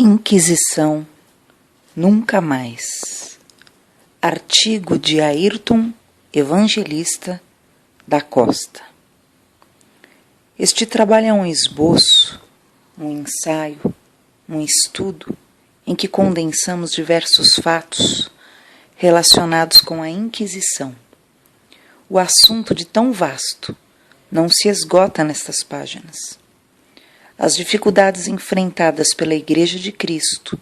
Inquisição, nunca mais. Artigo de Ayrton Evangelista da Costa. Este trabalho é um esboço, um ensaio, um estudo em que condensamos diversos fatos relacionados com a Inquisição. O assunto de tão vasto não se esgota nestas páginas. As dificuldades enfrentadas pela Igreja de Cristo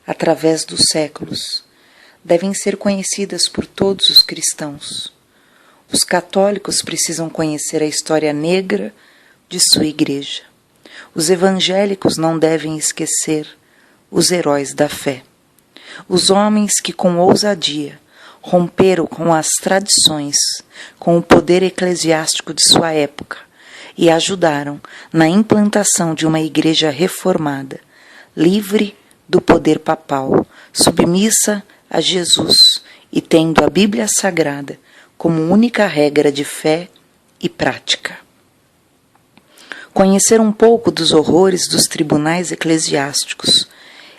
através dos séculos devem ser conhecidas por todos os cristãos. Os católicos precisam conhecer a história negra de sua Igreja. Os evangélicos não devem esquecer os heróis da fé. Os homens que com ousadia romperam com as tradições, com o poder eclesiástico de sua época, e ajudaram na implantação de uma igreja reformada, livre do poder papal, submissa a Jesus e tendo a Bíblia Sagrada como única regra de fé e prática. Conhecer um pouco dos horrores dos tribunais eclesiásticos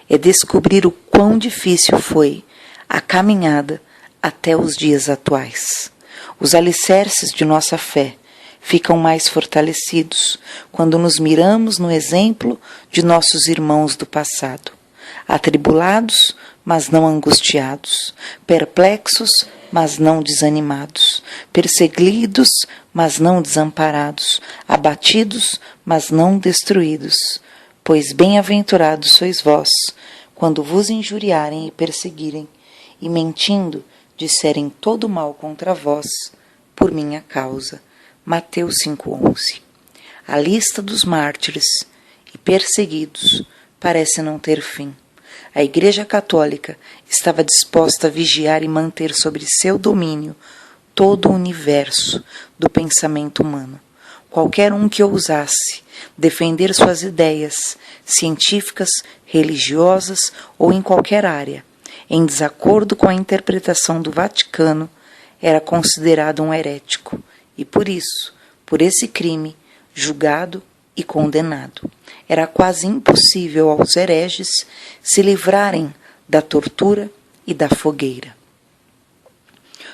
é descobrir o quão difícil foi a caminhada até os dias atuais. Os alicerces de nossa fé ficam mais fortalecidos quando nos miramos no exemplo de nossos irmãos do passado, atribulados, mas não angustiados, perplexos, mas não desanimados, perseguidos, mas não desamparados, abatidos, mas não destruídos. Pois bem-aventurados sois vós, quando vos injuriarem e perseguirem, e mentindo disserem todo mal contra vós, por minha causa. Mateus 5,11. A lista dos mártires e perseguidos parece não ter fim. A Igreja Católica estava disposta a vigiar e manter sobre seu domínio todo o universo do pensamento humano. Qualquer um que ousasse defender suas ideias científicas, religiosas ou em qualquer área, em desacordo com a interpretação do Vaticano, era considerado um herético. E por isso, por esse crime, julgado e condenado. Era quase impossível aos hereges se livrarem da tortura e da fogueira.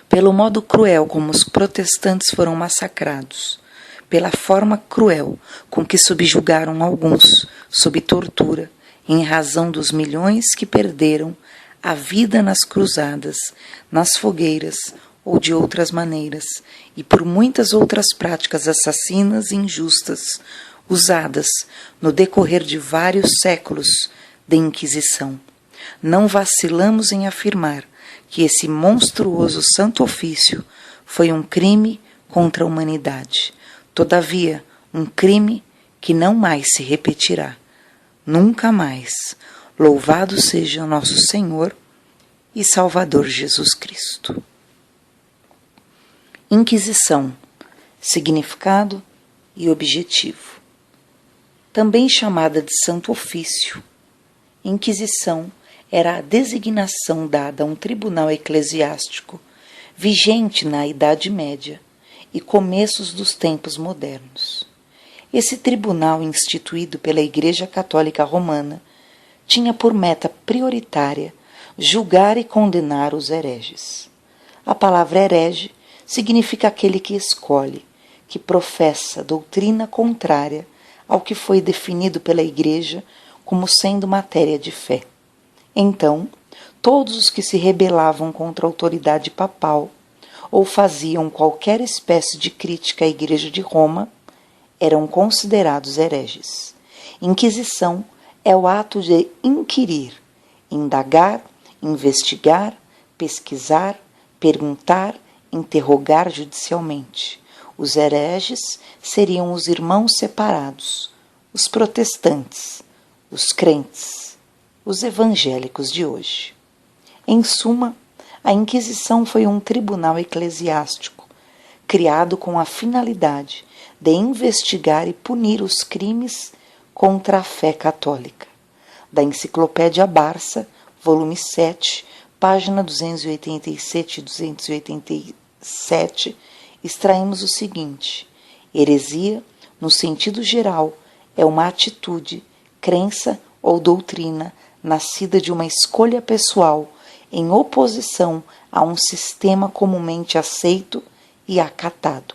Pelo modo cruel como os protestantes foram massacrados, pela forma cruel com que subjugaram alguns sob tortura, em razão dos milhões que perderam a vida nas cruzadas, nas fogueiras, ou de outras maneiras, e por muitas outras práticas assassinas e injustas, usadas no decorrer de vários séculos de Inquisição. Não vacilamos em afirmar que esse monstruoso santo ofício foi um crime contra a humanidade. Todavia, um crime que não mais se repetirá. Nunca mais. Louvado seja nosso Senhor e Salvador Jesus Cristo. Inquisição, significado e objetivo. Também chamada de Santo Ofício, Inquisição era a designação dada a um tribunal eclesiástico vigente na Idade Média e começos dos tempos modernos. Esse tribunal, instituído pela Igreja Católica Romana, tinha por meta prioritária julgar e condenar os hereges. A palavra herege significa aquele que escolhe, que professa doutrina contrária ao que foi definido pela Igreja como sendo matéria de fé. Então, todos os que se rebelavam contra a autoridade papal ou faziam qualquer espécie de crítica à Igreja de Roma eram considerados hereges. Inquisição é o ato de inquirir, indagar, investigar, pesquisar, perguntar, interrogar judicialmente. Os hereges seriam os irmãos separados, os protestantes, os crentes, os evangélicos de hoje. Em suma, a Inquisição foi um tribunal eclesiástico criado com a finalidade de investigar e punir os crimes contra a fé católica. Da Enciclopédia Barça, volume 7, página 287 e 287, extraímos o seguinte: heresia, no sentido geral, é uma atitude, crença ou doutrina nascida de uma escolha pessoal em oposição a um sistema comumente aceito e acatado.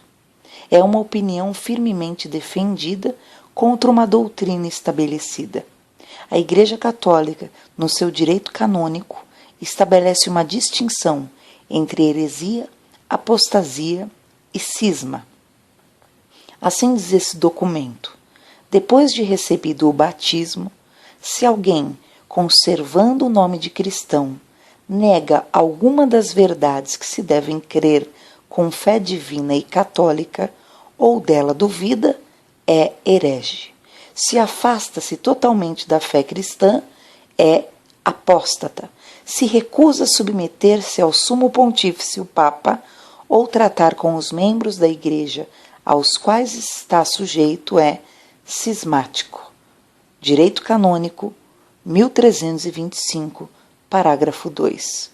É uma opinião firmemente defendida contra uma doutrina estabelecida. A Igreja Católica, no seu direito canônico, estabelece uma distinção entre heresia, apostasia e cisma. Assim diz esse documento: depois de recebido o batismo, se alguém, conservando o nome de cristão, nega alguma das verdades que se devem crer com fé divina e católica, ou dela duvida, é herege. Se afasta-se totalmente da fé cristã, é apóstata. Se recusa submeter-se ao sumo pontífice, o Papa, ou tratar com os membros da Igreja aos quais está sujeito, é cismático. Direito Canônico, 1325, parágrafo 2.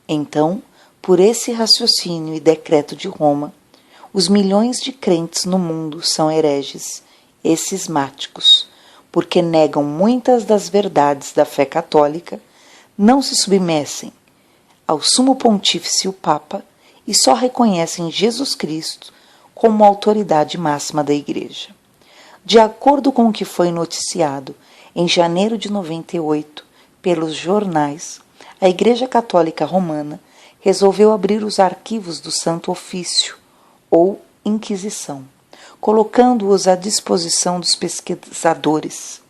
Então, por esse raciocínio e decreto de Roma, os milhões de crentes no mundo são hereges e cismáticos, porque negam muitas das verdades da fé católica, não se submetem ao sumo pontífice, o Papa, e só reconhecem Jesus Cristo como autoridade máxima da Igreja. De acordo com o que foi noticiado em janeiro de 98 pelos jornais, a Igreja Católica Romana resolveu abrir os arquivos do Santo Ofício, ou Inquisição, colocando-os à disposição dos pesquisadores.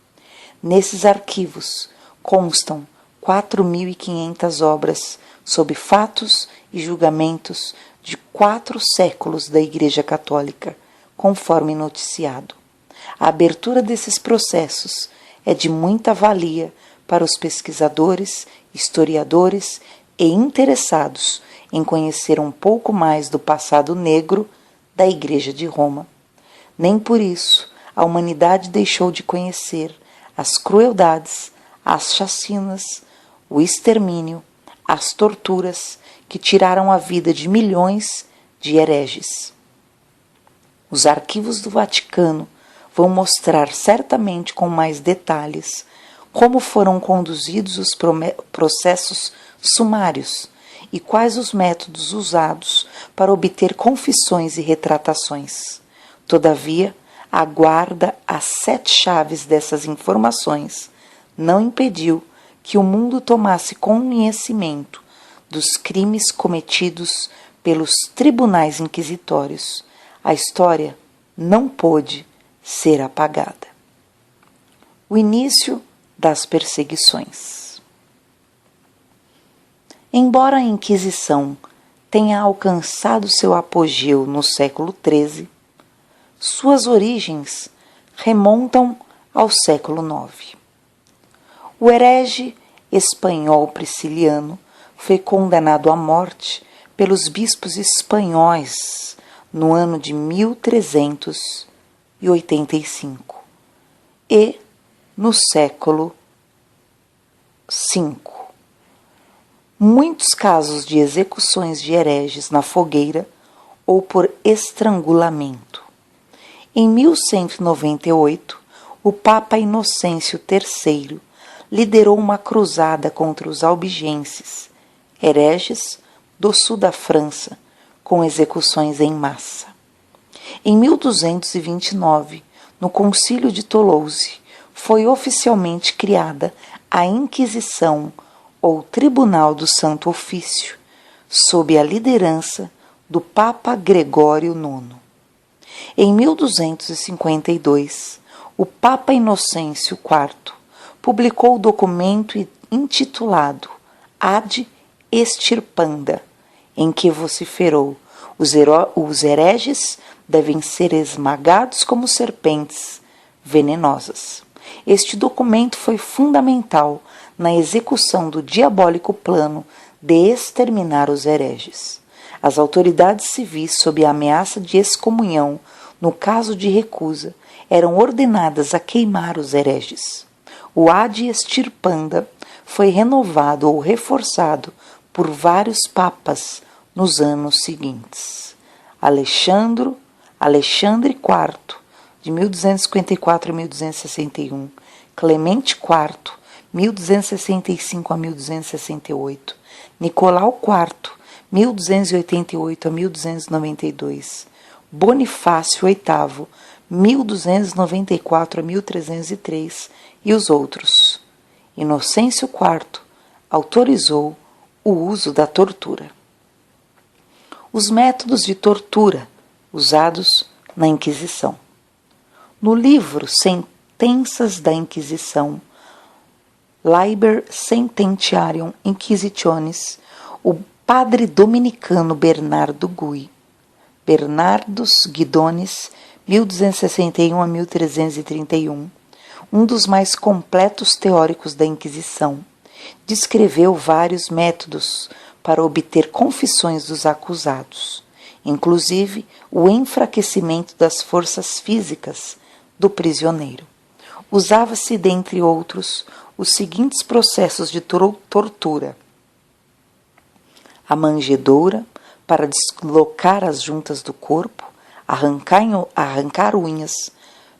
Nesses arquivos constam 4.500 obras sobre fatos e julgamentos de 4 séculos da Igreja Católica, conforme noticiado. A abertura desses processos é de muita valia para os pesquisadores, historiadores e interessados em conhecer um pouco mais do passado negro da Igreja de Roma. Nem por isso a humanidade deixou de conhecer as crueldades, as chacinas, o extermínio, as torturas que tiraram a vida de milhões de hereges. Os arquivos do Vaticano vão mostrar certamente com mais detalhes como foram conduzidos os processos sumários e quais os métodos usados para obter confissões e retratações. Todavia, a guarda às 7 chaves dessas informações não impediu que o mundo tomasse conhecimento dos crimes cometidos pelos tribunais inquisitórios. A história não pôde ser apagada. O início das perseguições. Embora a Inquisição tenha alcançado seu apogeu no século XIII, suas origens remontam ao século IX. O herege espanhol Prisciliano foi condenado à morte pelos bispos espanhóis no ano de 1385 e no século V. Muitos casos de execuções de hereges na fogueira ou por estrangulamento. Em 1198, o Papa Inocêncio III liderou uma cruzada contra os albigenses, hereges do sul da França, com execuções em massa. Em 1229, no Concílio de Toulouse, foi oficialmente criada a Inquisição, ou Tribunal do Santo Ofício, sob a liderança do Papa Gregório IX. Em 1252, o Papa Inocêncio IV publicou o documento intitulado Ad Extirpanda, em que vociferou: os hereges devem ser esmagados como serpentes venenosas. Este documento foi fundamental na execução do diabólico plano de exterminar os hereges. As autoridades civis, sob a ameaça de excomunhão no caso de recusa, eram ordenadas a queimar os hereges. O Ad Extirpanda foi renovado ou reforçado por vários papas nos anos seguintes. Alexandre IV, de 1254 a 1261, Clemente IV, 1265 a 1268, Nicolau IV, 1288 a 1292, Bonifácio VIII, 1294 a 1303 e os outros. Inocêncio IV autorizou o uso da tortura. Os métodos de tortura usados na Inquisição. No livro Sentenças da Inquisição, Liber Sententiarum Inquisitionis, o padre dominicano Bernardus Guidonis, 1261 a 1331, um dos mais completos teóricos da Inquisição, descreveu vários métodos para obter confissões dos acusados, inclusive o enfraquecimento das forças físicas do prisioneiro. Usava-se, dentre outros, os seguintes processos de tortura: a manjedoura, para deslocar as juntas do corpo, arrancar unhas,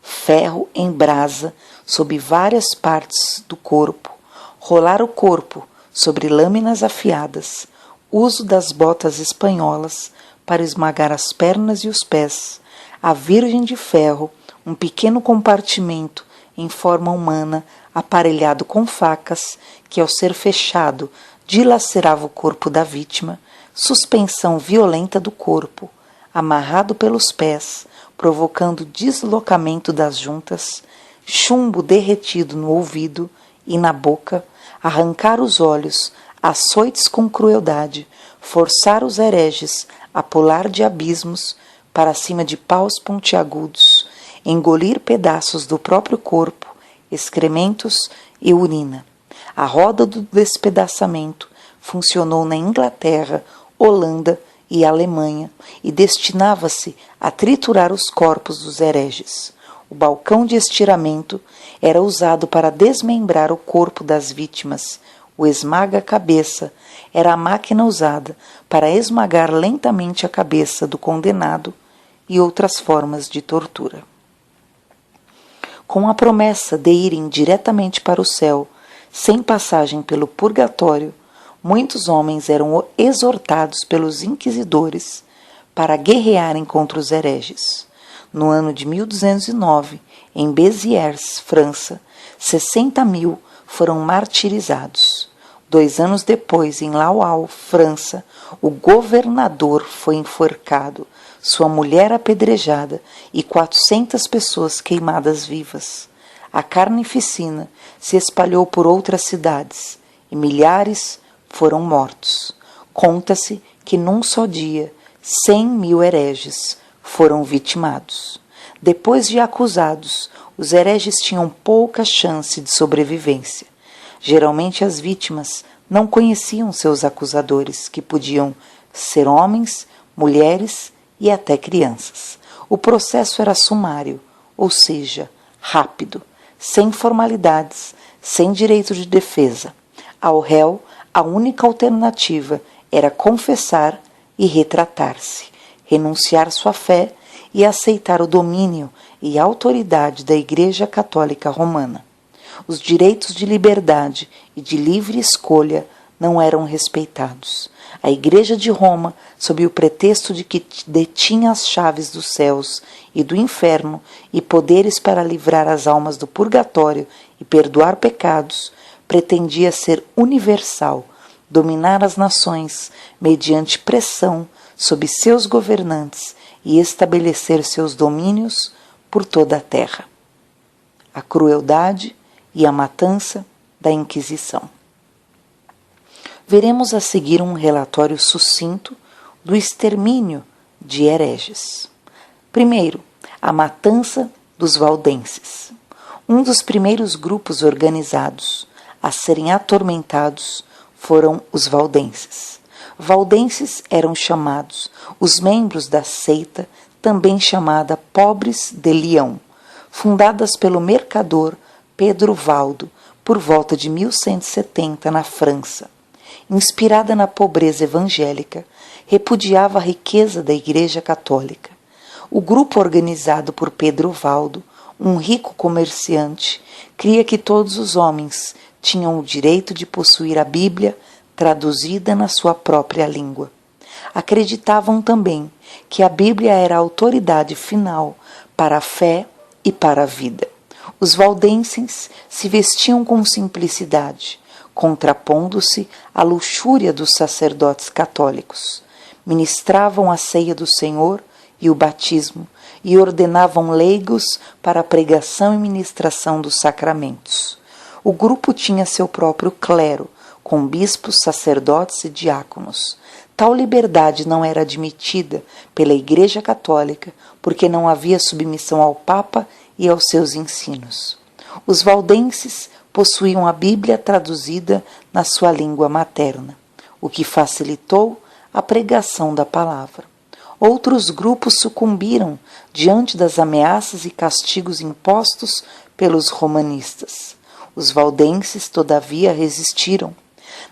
ferro em brasa sob várias partes do corpo, rolar o corpo sobre lâminas afiadas, uso das botas espanholas para esmagar as pernas e os pés, a virgem de ferro, um pequeno compartimento em forma humana aparelhado com facas que, ao ser fechado, dilacerava o corpo da vítima, suspensão violenta do corpo, amarrado pelos pés, provocando deslocamento das juntas, chumbo derretido no ouvido e na boca, arrancar os olhos, açoites com crueldade, forçar os hereges a pular de abismos para cima de paus pontiagudos, engolir pedaços do próprio corpo, excrementos e urina. A roda do despedaçamento funcionou na Inglaterra, Holanda e Alemanha e destinava-se a triturar os corpos dos hereges. O balcão de estiramento era usado para desmembrar o corpo das vítimas. O esmaga-cabeça era a máquina usada para esmagar lentamente a cabeça do condenado e outras formas de tortura. Com a promessa de irem diretamente para o céu, sem passagem pelo purgatório, muitos homens eram exortados pelos inquisidores para guerrearem contra os hereges. No ano de 1209, em Béziers, França, 60.000 foram martirizados. 2 anos depois, em Laval, França, o governador foi enforcado, sua mulher apedrejada e 400 pessoas queimadas vivas. A carnificina se espalhou por outras cidades e milhares foram mortos. Conta-se que num só dia 100.000 hereges foram vitimados. Depois de acusados, os hereges tinham pouca chance de sobrevivência. Geralmente as vítimas não conheciam seus acusadores, que podiam ser homens, mulheres e até crianças. O processo era sumário, ou seja, rápido, sem formalidades, sem direito de defesa. Ao réu, a única alternativa era confessar e retratar-se, renunciar sua fé e aceitar o domínio e autoridade da Igreja Católica Romana. Os direitos de liberdade e de livre escolha não eram respeitados. A Igreja de Roma, sob o pretexto de que detinha as chaves dos céus e do inferno e poderes para livrar as almas do purgatório e perdoar pecados, pretendia ser universal, dominar as nações mediante pressão sobre seus governantes e estabelecer seus domínios por toda a terra. A crueldade e a matança da Inquisição. Veremos a seguir um relatório sucinto do extermínio de hereges. Primeiro, a matança dos valdenses. Um dos primeiros grupos organizados a serem atormentados foram os valdenses. Valdenses eram chamados os membros da seita, também chamada Pobres de Leão, fundadas pelo mercador Pedro Valdo por volta de 1170 na França. Inspirada na pobreza evangélica, repudiava a riqueza da Igreja Católica. O grupo organizado por Pedro Valdo, um rico comerciante, cria que todos os homens tinham o direito de possuir a Bíblia traduzida na sua própria língua. Acreditavam também que a Bíblia era a autoridade final para a fé e para a vida. Os valdenses se vestiam com simplicidade, contrapondo-se à luxúria dos sacerdotes católicos. Ministravam a ceia do Senhor e o batismo e ordenavam leigos para a pregação e ministração dos sacramentos. O grupo tinha seu próprio clero, com bispos, sacerdotes e diáconos. Tal liberdade não era admitida pela Igreja Católica porque não havia submissão ao Papa e aos seus ensinos. Os valdenses possuíam a Bíblia traduzida na sua língua materna, o que facilitou a pregação da palavra. Outros grupos sucumbiram diante das ameaças e castigos impostos pelos romanistas. Os valdenses, todavia, resistiram.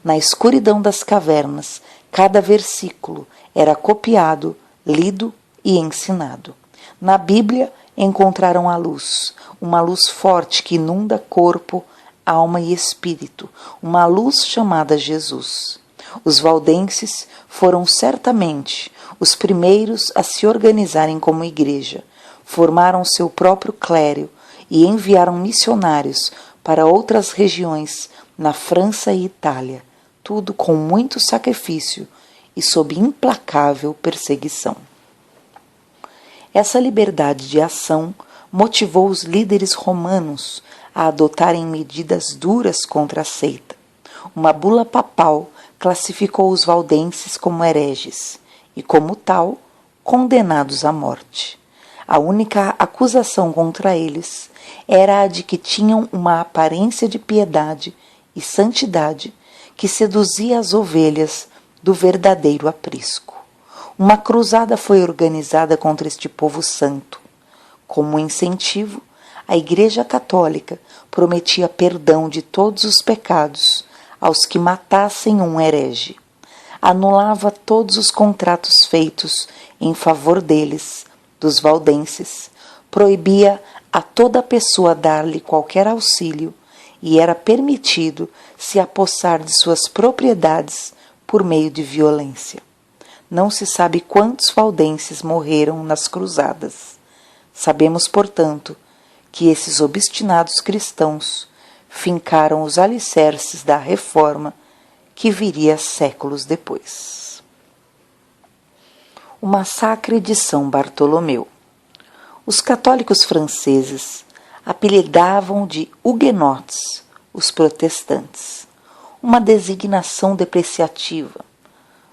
Na escuridão das cavernas, cada versículo era copiado, lido e ensinado. Na Bíblia encontraram a luz, uma luz forte que inunda corpo, alma e espírito, uma luz chamada Jesus. Os valdenses foram certamente os primeiros a se organizarem como igreja, formaram seu próprio clero e enviaram missionários para outras regiões na França e Itália, tudo com muito sacrifício e sob implacável perseguição. Essa liberdade de ação motivou os líderes romanos a adotarem medidas duras contra a seita. Uma bula papal classificou os valdenses como hereges e, como tal, condenados à morte. A única acusação contra eles era a de que tinham uma aparência de piedade e santidade que seduzia as ovelhas do verdadeiro aprisco. Uma cruzada foi organizada contra este povo santo. Como incentivo, a Igreja Católica prometia perdão de todos os pecados aos que matassem um herege. Anulava todos os contratos feitos em favor deles, dos valdenses, proibia a toda pessoa dar-lhe qualquer auxílio e era permitido se apossar de suas propriedades por meio de violência. Não se sabe quantos valdenses morreram nas cruzadas. Sabemos, portanto, que esses obstinados cristãos fincaram os alicerces da reforma que viria séculos depois. O massacre de São Bartolomeu. Os católicos franceses apelidavam de huguenotes os protestantes, uma designação depreciativa.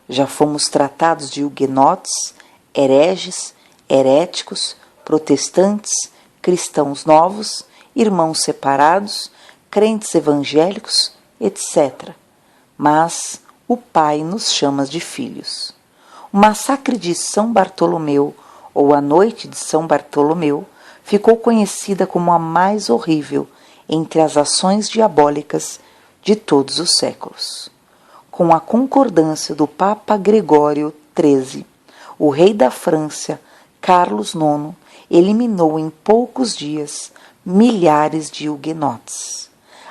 Já fomos tratados de huguenotes, hereges, heréticos, protestantes, cristãos novos, irmãos separados, crentes evangélicos, etc. Mas o Pai nos chama de filhos. O massacre de São Bartolomeu, ou a Noite de São Bartolomeu, ficou conhecida como a mais horrível entre as ações diabólicas de todos os séculos. Com a concordância do Papa Gregório XIII, o rei da França, Carlos IX, eliminou em poucos dias milhares de huguenotes.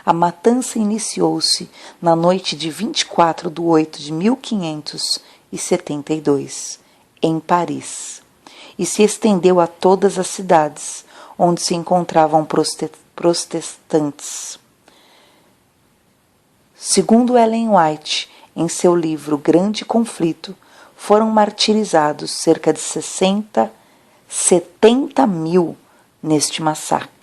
A matança iniciou-se na noite de 24 de 8 de 1572, em Paris, e se estendeu a todas as cidades onde se encontravam protestantes. Segundo Ellen White, em seu livro Grande Conflito, foram martirizados cerca de 70 mil neste massacre.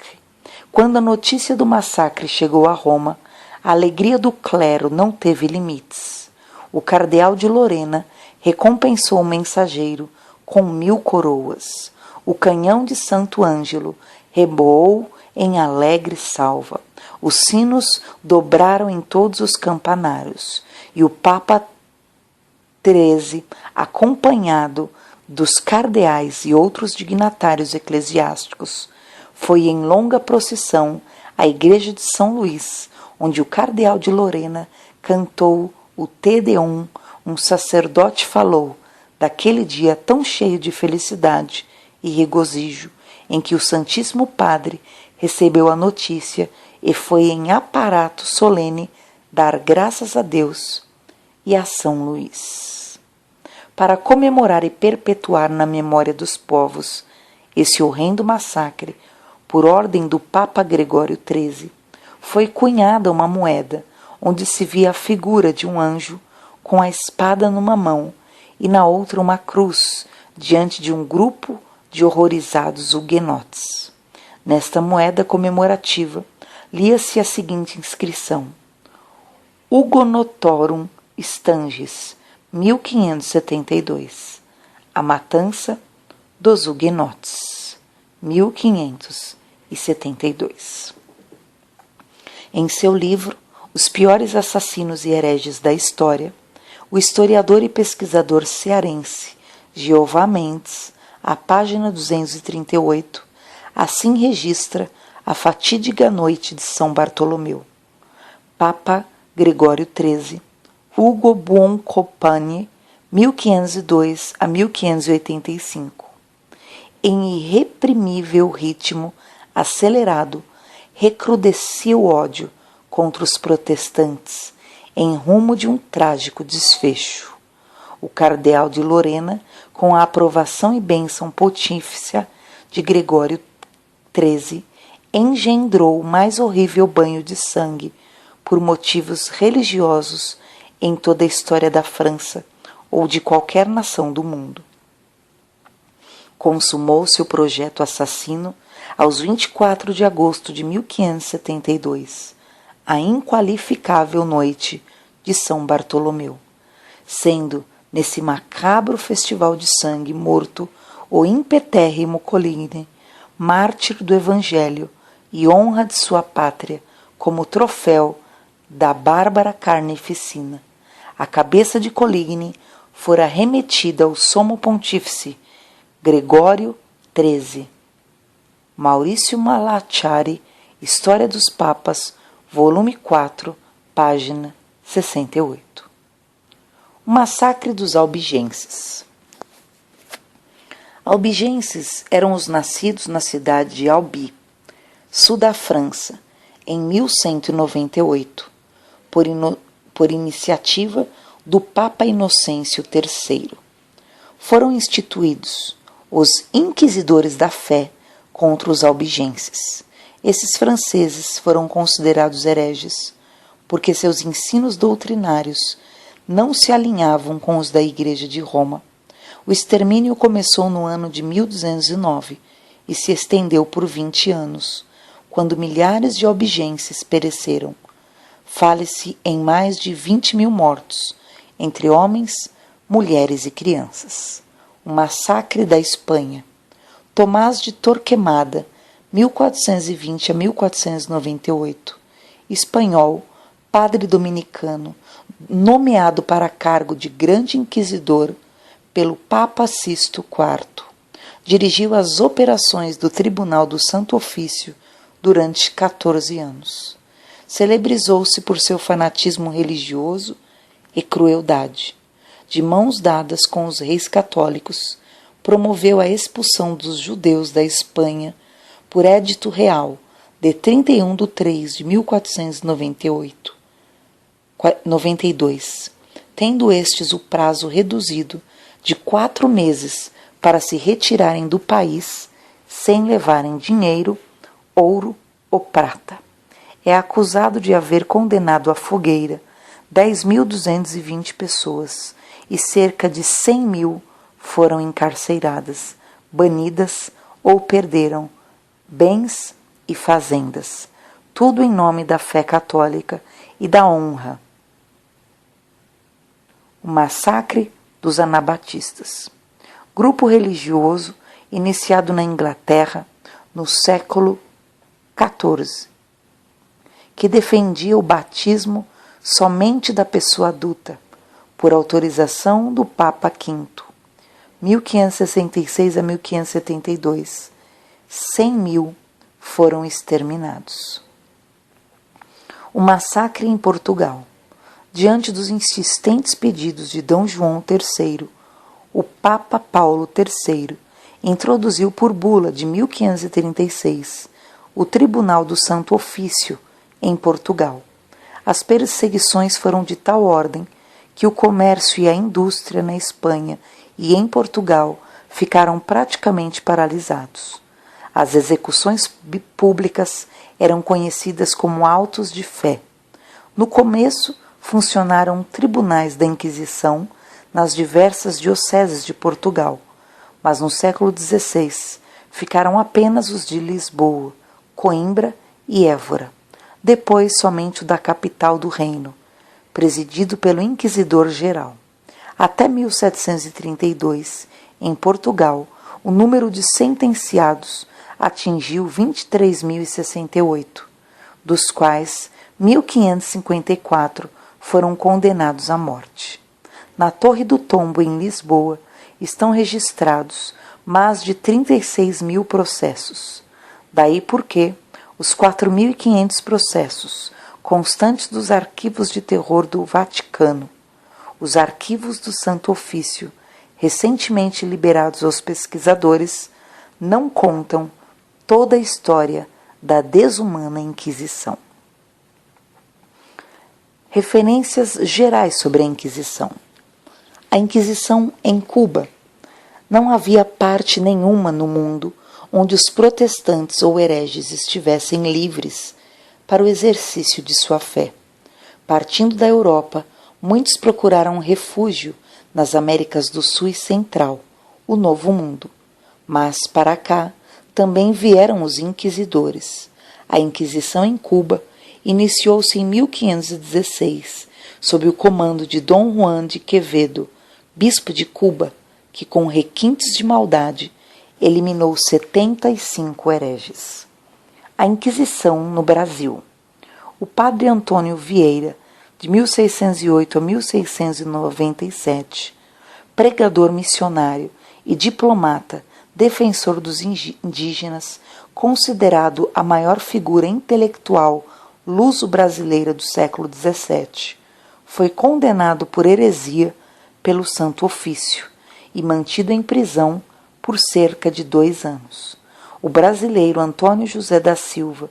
Quando a notícia do massacre chegou a Roma, a alegria do clero não teve limites. O cardeal de Lorena recompensou o mensageiro com 1000 coroas. O canhão de Santo Ângelo reboou em alegre salva. Os sinos dobraram em todos os campanários. E o Papa XIII, acompanhado dos cardeais e outros dignatários eclesiásticos, foi em longa procissão à igreja de São Luís, onde o cardeal de Lorena cantou o Te Deum. Um sacerdote falou daquele dia tão cheio de felicidade e regozijo, em que o Santíssimo Padre recebeu a notícia e foi em aparato solene dar graças a Deus e a São Luís. Para comemorar e perpetuar na memória dos povos esse horrendo massacre, por ordem do Papa Gregório XIII, foi cunhada uma moeda onde se via a figura de um anjo com a espada numa mão e na outra uma cruz diante de um grupo de horrorizados huguenotes. Nesta moeda comemorativa lia-se a seguinte inscrição: Hugonotorum Stanges, 1572. A matança dos huguenotes, 1572. Em seu livro Os Piores Assassinos e Hereges da História, o historiador e pesquisador cearense Jeová Mendes, à página 238, assim registra a fatídica noite de São Bartolomeu. Papa Gregório XIII, Ugo Buoncompagni, 1502 a 1585. Em irreprimível ritmo acelerado, recrudescia o ódio contra os protestantes em rumo de um trágico desfecho. O cardeal de Lorena, com a aprovação e bênção pontífice de Gregório XIII, engendrou o mais horrível banho de sangue por motivos religiosos em toda a história da França ou de qualquer nação do mundo. Consumou-se o projeto assassino aos 24 de agosto de 1572, a inqualificável noite de São Bartolomeu, sendo nesse macabro festival de sangue morto o impetérrimo Coligny, mártir do Evangelho e honra de sua pátria, como troféu da bárbara carnificina. A cabeça de Coligny fora remetida ao Sumo Pontífice Gregório XIII. Maurício Malacciari, História dos Papas, volume 4, página 68. O massacre dos albigenses. Albigenses eram os nascidos na cidade de Albi, sul da França, em 1198, por iniciativa do Papa Inocêncio III. Foram instituídos os Inquisidores da Fé contra os albigenses. Esses franceses foram considerados hereges, porque seus ensinos doutrinários não se alinhavam com os da Igreja de Roma. O extermínio começou no ano de 1209 e se estendeu por 20 anos, quando milhares de albigenses pereceram. Fale-se em mais de 20.000 mortos, entre homens, mulheres e crianças. O massacre da Espanha. Tomás de Torquemada, 1420 a 1498, espanhol, padre dominicano, nomeado para cargo de grande inquisidor pelo Papa Sisto IV. Dirigiu as operações do Tribunal do Santo Ofício durante 14 anos. Celebrizou-se por seu fanatismo religioso e crueldade. De mãos dadas com os reis católicos, promoveu a expulsão dos judeus da Espanha por édito real de 31 de 3 de 1492, tendo estes o prazo reduzido de 4 meses para se retirarem do país sem levarem dinheiro, ouro ou prata. É acusado de haver condenado à fogueira 10.220 pessoas e cerca de 100.000 foram encarceradas, banidas ou perderam bens e fazendas, tudo em nome da fé católica e da honra. O massacre dos anabatistas. Grupo religioso iniciado na Inglaterra no século XIV, que defendia o batismo somente da pessoa adulta, por autorização do Papa V, 1566 a 1572. 100.000 foram exterminados. O massacre em Portugal. Diante dos insistentes pedidos de D. João III, o Papa Paulo III introduziu por bula de 1536 o Tribunal do Santo Ofício em Portugal. As perseguições foram de tal ordem que o comércio e a indústria na Espanha e em Portugal ficaram praticamente paralisados. As execuções públicas eram conhecidas como autos de fé. No começo, funcionaram tribunais da Inquisição nas diversas dioceses de Portugal, mas no século XVI ficaram apenas os de Lisboa, Coimbra e Évora. Depois somente o da capital do reino, presidido pelo Inquisidor-Geral. Até 1732, em Portugal, o número de sentenciados atingiu 23.068, dos quais 1.554 foram condenados à morte. Na Torre do Tombo, em Lisboa, estão registrados mais de 36.000 processos. Daí porque os 4.500 processos constantes dos arquivos de terror do Vaticano, os arquivos do Santo Ofício, recentemente liberados aos pesquisadores, não contam toda a história da desumana Inquisição. Referências gerais sobre a Inquisição. A Inquisição em Cuba. Não havia parte nenhuma no mundo onde os protestantes ou hereges estivessem livres para o exercício de sua fé. Partindo da Europa, muitos procuraram refúgio nas Américas do Sul e Central, o Novo Mundo. Mas para cá também vieram os inquisidores. A Inquisição em Cuba iniciou-se em 1516, sob o comando de Dom Juan de Quevedo, bispo de Cuba, que com requintes de maldade eliminou 75 hereges. A Inquisição no Brasil. O padre Antônio Vieira, de 1608 a 1697, pregador missionário e diplomata, defensor dos indígenas, considerado a maior figura intelectual luso-brasileira do século XVII, foi condenado por heresia pelo Santo Ofício e mantido em prisão por cerca de 2 anos. O brasileiro Antônio José da Silva,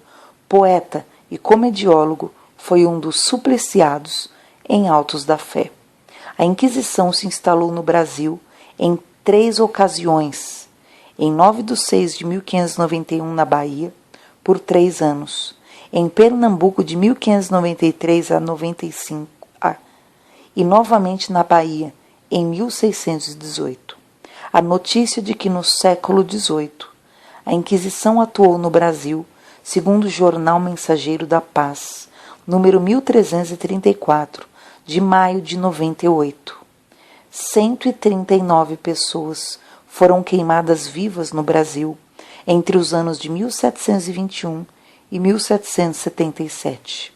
poeta e comediólogo, foi um dos supliciados em autos da fé. A Inquisição se instalou no Brasil em 3 ocasiões. Em 9/6 de 1591 na Bahia, por 3 anos. Em Pernambuco de 1593 a 95 e novamente na Bahia em 1618. A notícia de que no século XVIII a Inquisição atuou no Brasil, segundo o Jornal Mensageiro da Paz, número 1334, de maio de 98. 139 pessoas foram queimadas vivas no Brasil entre os anos de 1721 e 1777.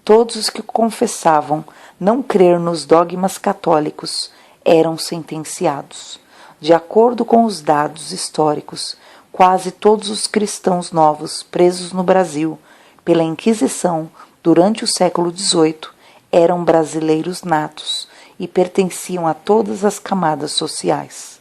Todos os que confessavam não crer nos dogmas católicos eram sentenciados. De acordo com os dados históricos, quase todos os cristãos novos presos no Brasil pela Inquisição durante o século XVIII eram brasileiros natos e pertenciam a todas as camadas sociais.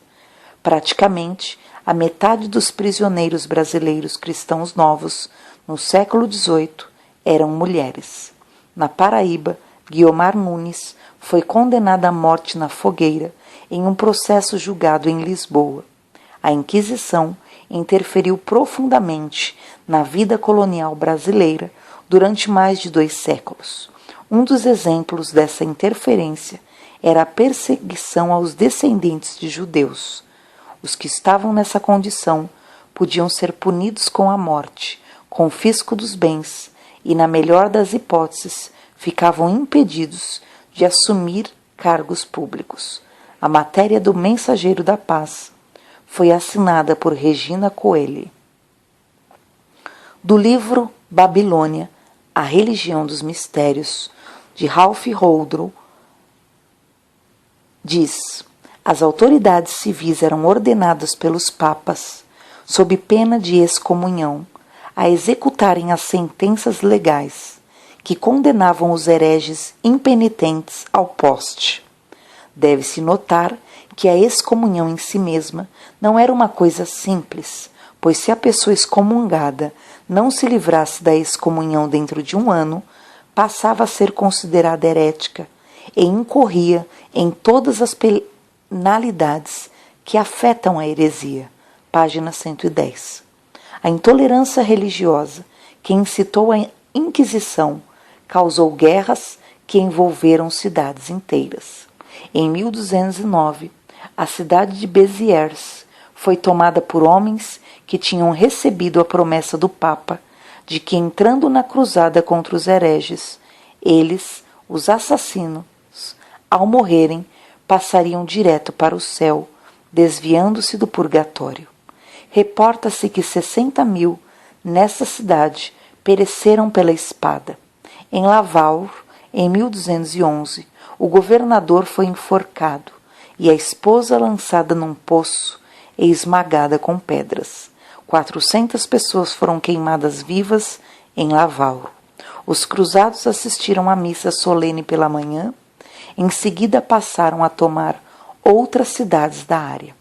Praticamente, a metade dos prisioneiros brasileiros cristãos novos no século XVIII eram mulheres. Na Paraíba, Guiomar Nunes foi condenada à morte na fogueira em um processo julgado em Lisboa. A Inquisição interferiu profundamente na vida colonial brasileira durante mais de 2 séculos. Um dos exemplos dessa interferência era a perseguição aos descendentes de judeus. Os que estavam nessa condição podiam ser punidos com a morte, confisco dos bens e, na melhor das hipóteses, ficavam impedidos de assumir cargos públicos. A matéria do Mensageiro da Paz foi assinada por Regina Coeli. Do livro Babilônia, A Religião dos Mistérios, de Ralph Holdrow, diz: as autoridades civis eram ordenadas pelos papas, sob pena de excomunhão, a executarem as sentenças legais que condenavam os hereges impenitentes ao poste. Deve-se notar que a excomunhão em si mesma não era uma coisa simples, pois se a pessoa excomungada não se livrasse da excomunhão dentro de um ano, passava a ser considerada herética e incorria em todas as penalidades que afetam a heresia. Página 110. A intolerância religiosa que incitou a Inquisição causou guerras que envolveram cidades inteiras. Em 1209, a cidade de Béziers foi tomada por homens que tinham recebido a promessa do Papa de que, entrando na cruzada contra os hereges, eles, os assassinos, ao morrerem, passariam direto para o céu, desviando-se do purgatório. Reporta-se que 60.000 nessa cidade pereceram pela espada. Em Laval, em 1211, o governador foi enforcado e a esposa lançada num poço e esmagada com pedras. 400 pessoas foram queimadas vivas em Laval. Os cruzados assistiram à missa solene pela manhã, em seguida passaram a tomar outras cidades da área.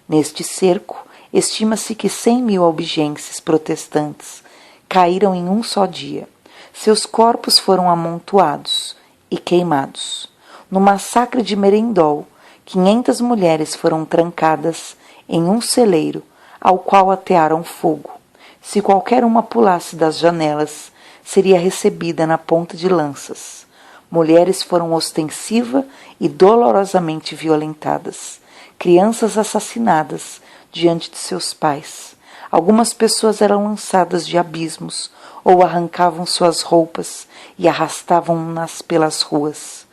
Neste cerco, estima-se que 100.000 albigenses protestantes caíram em um só dia. Seus corpos foram amontoados e queimados. No massacre de Merindol, 500 mulheres foram trancadas em um celeiro, ao qual atearam fogo. Se qualquer uma pulasse das janelas, seria recebida na ponta de lanças. Mulheres foram ostensiva e dolorosamente violentadas. Crianças assassinadas diante de seus pais. Algumas pessoas eram lançadas de abismos ou arrancavam suas roupas e arrastavam-nas pelas ruas.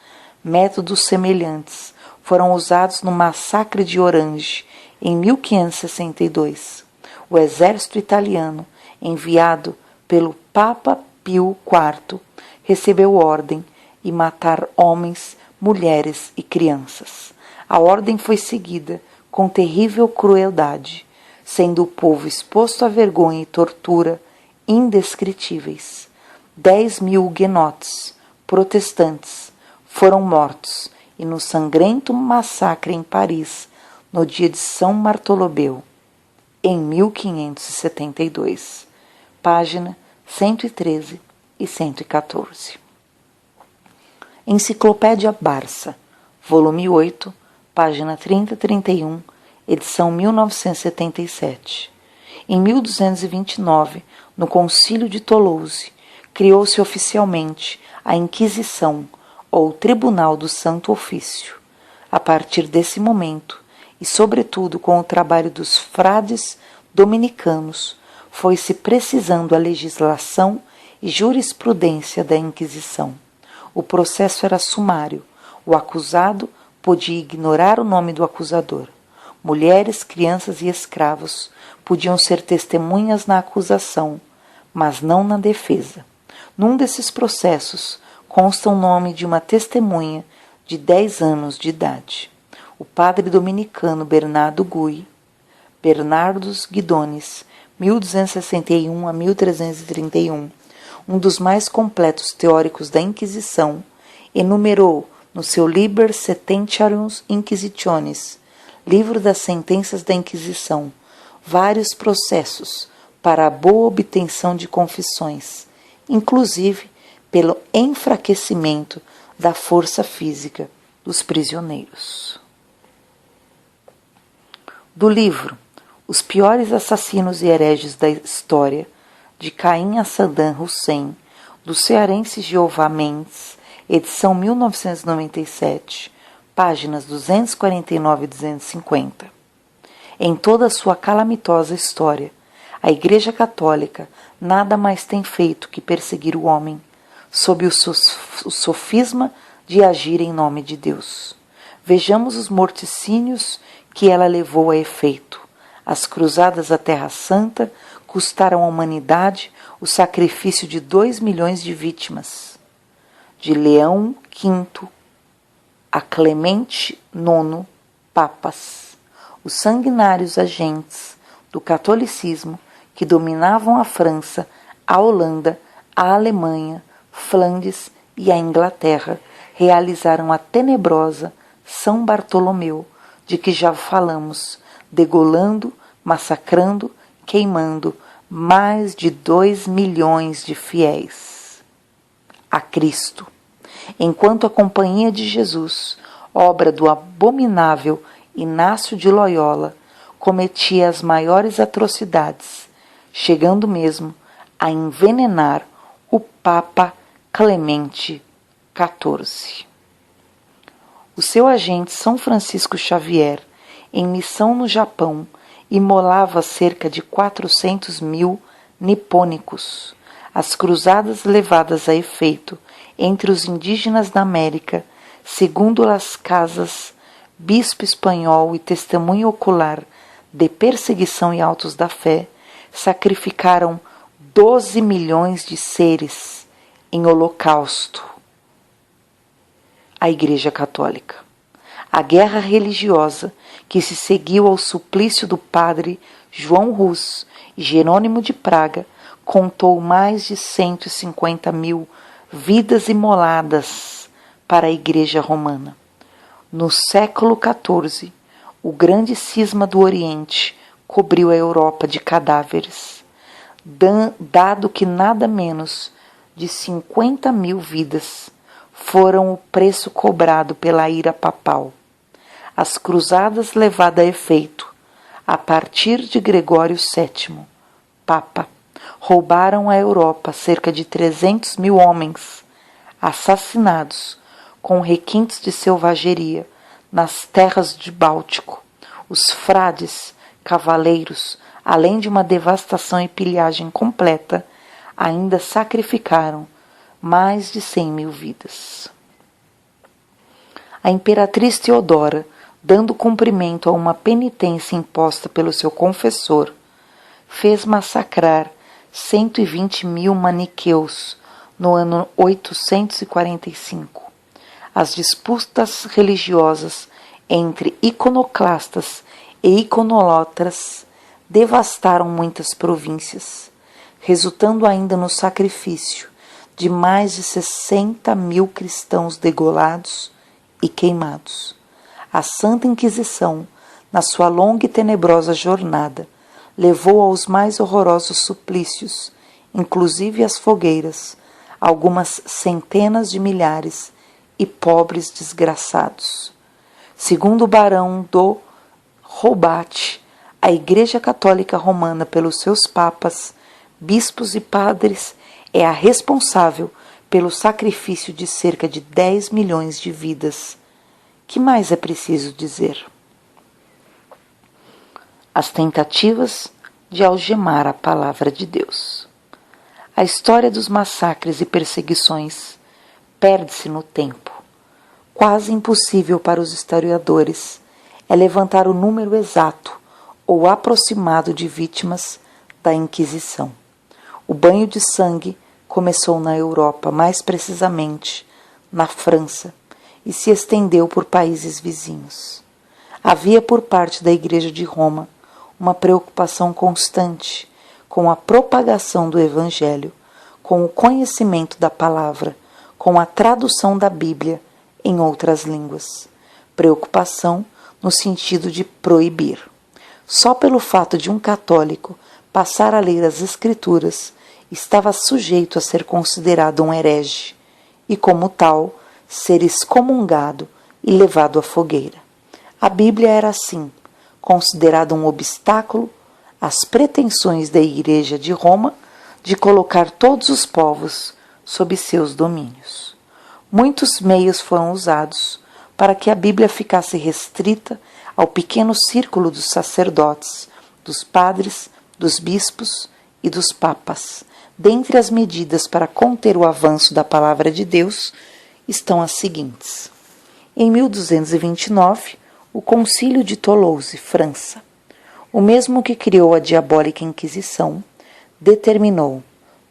Métodos semelhantes foram usados no massacre de Orange, em 1562. O exército italiano, enviado pelo Papa Pio IV, recebeu ordem de matar homens, mulheres e crianças. A ordem foi seguida com terrível crueldade, sendo o povo exposto a vergonha e tortura indescritíveis. 10.000 huguenotes protestantes foram mortos e no sangrento massacre em Paris, no dia de São Bartolomeu, em 1572. Página 113 e 114. Enciclopédia Barça, volume 8, página 30-31, edição 1977. Em 1229, no Concílio de Toulouse, criou-se oficialmente a Inquisição, ou Tribunal do Santo Ofício. A partir desse momento, e sobretudo com o trabalho dos frades dominicanos, foi-se precisando a legislação e jurisprudência da Inquisição. O processo era sumário. O acusado podia ignorar o nome do acusador. Mulheres, crianças e escravos podiam ser testemunhas na acusação, mas não na defesa. Num desses processos consta o nome de uma testemunha de 10 anos de idade. O padre dominicano Bernardus Guidones, 1261 a 1331, um dos mais completos teóricos da Inquisição, enumerou no seu Liber Sententiarum Inquisitionis, livro das sentenças da Inquisição, vários processos para a boa obtenção de confissões, inclusive pelo enfraquecimento da força física dos prisioneiros. Do livro Os Piores Assassinos e Hereges da História, de Caim a Saddam Hussein, do cearense Jeová Mendes, edição 1997, páginas 249 e 250. Em toda a sua calamitosa história, a Igreja Católica nada mais tem feito que perseguir o homem, sob o sofisma de agir em nome de Deus. Vejamos os morticínios que ela levou a efeito. As cruzadas à Terra Santa custaram à humanidade o sacrifício de 2 milhões de vítimas. De Leão V a Clemente IX, papas, os sanguinários agentes do catolicismo que dominavam a França, a Holanda, a Alemanha, Flandes e a Inglaterra realizaram a tenebrosa, São Bartolomeu, de que já falamos, degolando, massacrando, queimando mais de 2 milhões de fiéis a Cristo, enquanto a Companhia de Jesus, obra do abominável Inácio de Loyola, cometia as maiores atrocidades, chegando mesmo a envenenar o Papa Clemente XIV. O seu agente São Francisco Xavier, em missão no Japão, imolava cerca de 400 mil nipônicos. As cruzadas levadas a efeito entre os indígenas da América, segundo Las Casas, bispo espanhol e testemunho ocular de perseguição e autos da fé, sacrificaram 12 milhões de seres em holocausto à Igreja Católica. A guerra religiosa que se seguiu ao suplício do padre João Rus e Jerônimo de Praga contou mais de 150 mil vidas imoladas para a Igreja Romana. No século XIV, o grande cisma do Oriente cobriu a Europa de cadáveres, dado que nada menos de 50 mil vidas foram o preço cobrado pela ira papal. As cruzadas levadas a efeito, a partir de Gregório VII, Papa, roubaram à Europa cerca de 300 mil homens, assassinados com requintes de selvageria nas terras de Báltico. Os frades, cavaleiros, além de uma devastação e pilhagem completa, ainda sacrificaram mais de 100 mil vidas. A imperatriz Teodora, dando cumprimento a uma penitência imposta pelo seu confessor, fez massacrar 120 mil maniqueus no ano 845. As disputas religiosas entre iconoclastas e iconolótras devastaram muitas províncias, resultando ainda no sacrifício de mais de 60 mil cristãos degolados e queimados. A Santa Inquisição, na sua longa e tenebrosa jornada, levou aos mais horrorosos suplícios, inclusive às fogueiras, algumas centenas de milhares e pobres desgraçados. Segundo o barão do Roubat, a Igreja Católica Romana, pelos seus papas, bispos e padres, é a responsável pelo sacrifício de cerca de 10 milhões de vidas. Que mais é preciso dizer? As tentativas de algemar a palavra de Deus. A história dos massacres e perseguições perde-se no tempo. Quase impossível para os historiadores é levantar o número exato ou aproximado de vítimas da Inquisição. O banho de sangue começou na Europa, mais precisamente na França, e se estendeu por países vizinhos. Havia por parte da Igreja de Roma uma preocupação constante com a propagação do Evangelho, com o conhecimento da palavra, com a tradução da Bíblia em outras línguas. Preocupação no sentido de proibir. Só pelo fato de um católico passar a ler as Escrituras, estava sujeito a ser considerado um herege e, como tal, ser excomungado e levado à fogueira. A Bíblia era, assim, considerada um obstáculo às pretensões da Igreja de Roma de colocar todos os povos sob seus domínios. Muitos meios foram usados para que a Bíblia ficasse restrita ao pequeno círculo dos sacerdotes, dos padres, dos bispos e dos papas. Dentre as medidas para conter o avanço da palavra de Deus estão as seguintes. Em 1229, o Concílio de Toulouse, França, o mesmo que criou a diabólica Inquisição, determinou: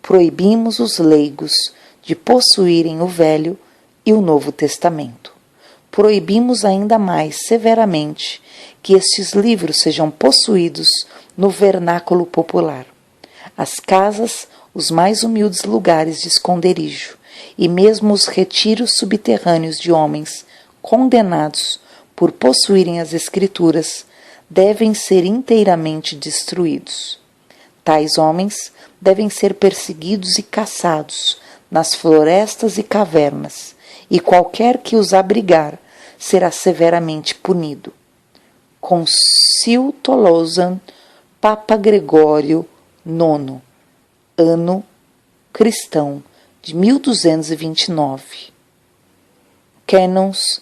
proibimos os leigos de possuírem o Velho e o Novo Testamento. Proibimos ainda mais severamente que estes livros sejam possuídos no vernáculo popular. As casas, os mais humildes lugares de esconderijo, e mesmo os retiros subterrâneos de homens condenados por possuírem as Escrituras, devem ser inteiramente destruídos. Tais homens devem ser perseguidos e caçados nas florestas e cavernas, e qualquer que os abrigar será severamente punido. Concil Tolosan, Papa Gregório IX, ano cristão de 1229. Canons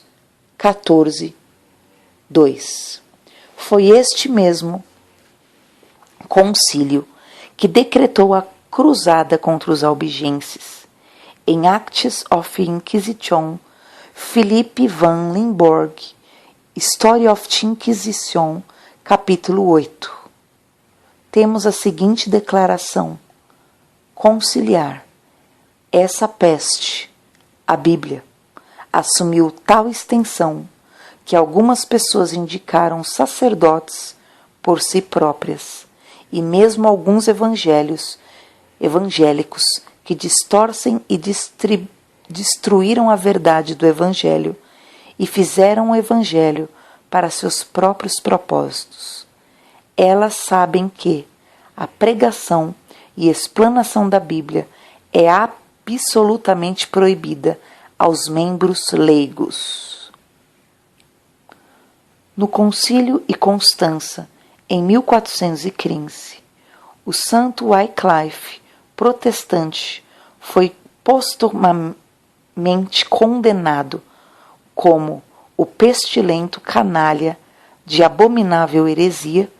14, 2. Foi este mesmo concílio que decretou a cruzada contra os albigenses. Em Acts of Inquisition, Philippe van Limburg, Story of the Inquisition, capítulo 8. Temos a seguinte declaração conciliar. Essa peste, a Bíblia, assumiu tal extensão que algumas pessoas indicaram sacerdotes por si próprias, e mesmo alguns evangélicos que distorcem e destruíram a verdade do Evangelho e fizeram o Evangelho para seus próprios propósitos. Elas sabem que a pregação e explanação da Bíblia é absolutamente proibida aos membros leigos. No Concílio e Constança, em 1415, o santo Wycliffe, protestante, foi postumamente condenado como o pestilento canalha de abominável heresia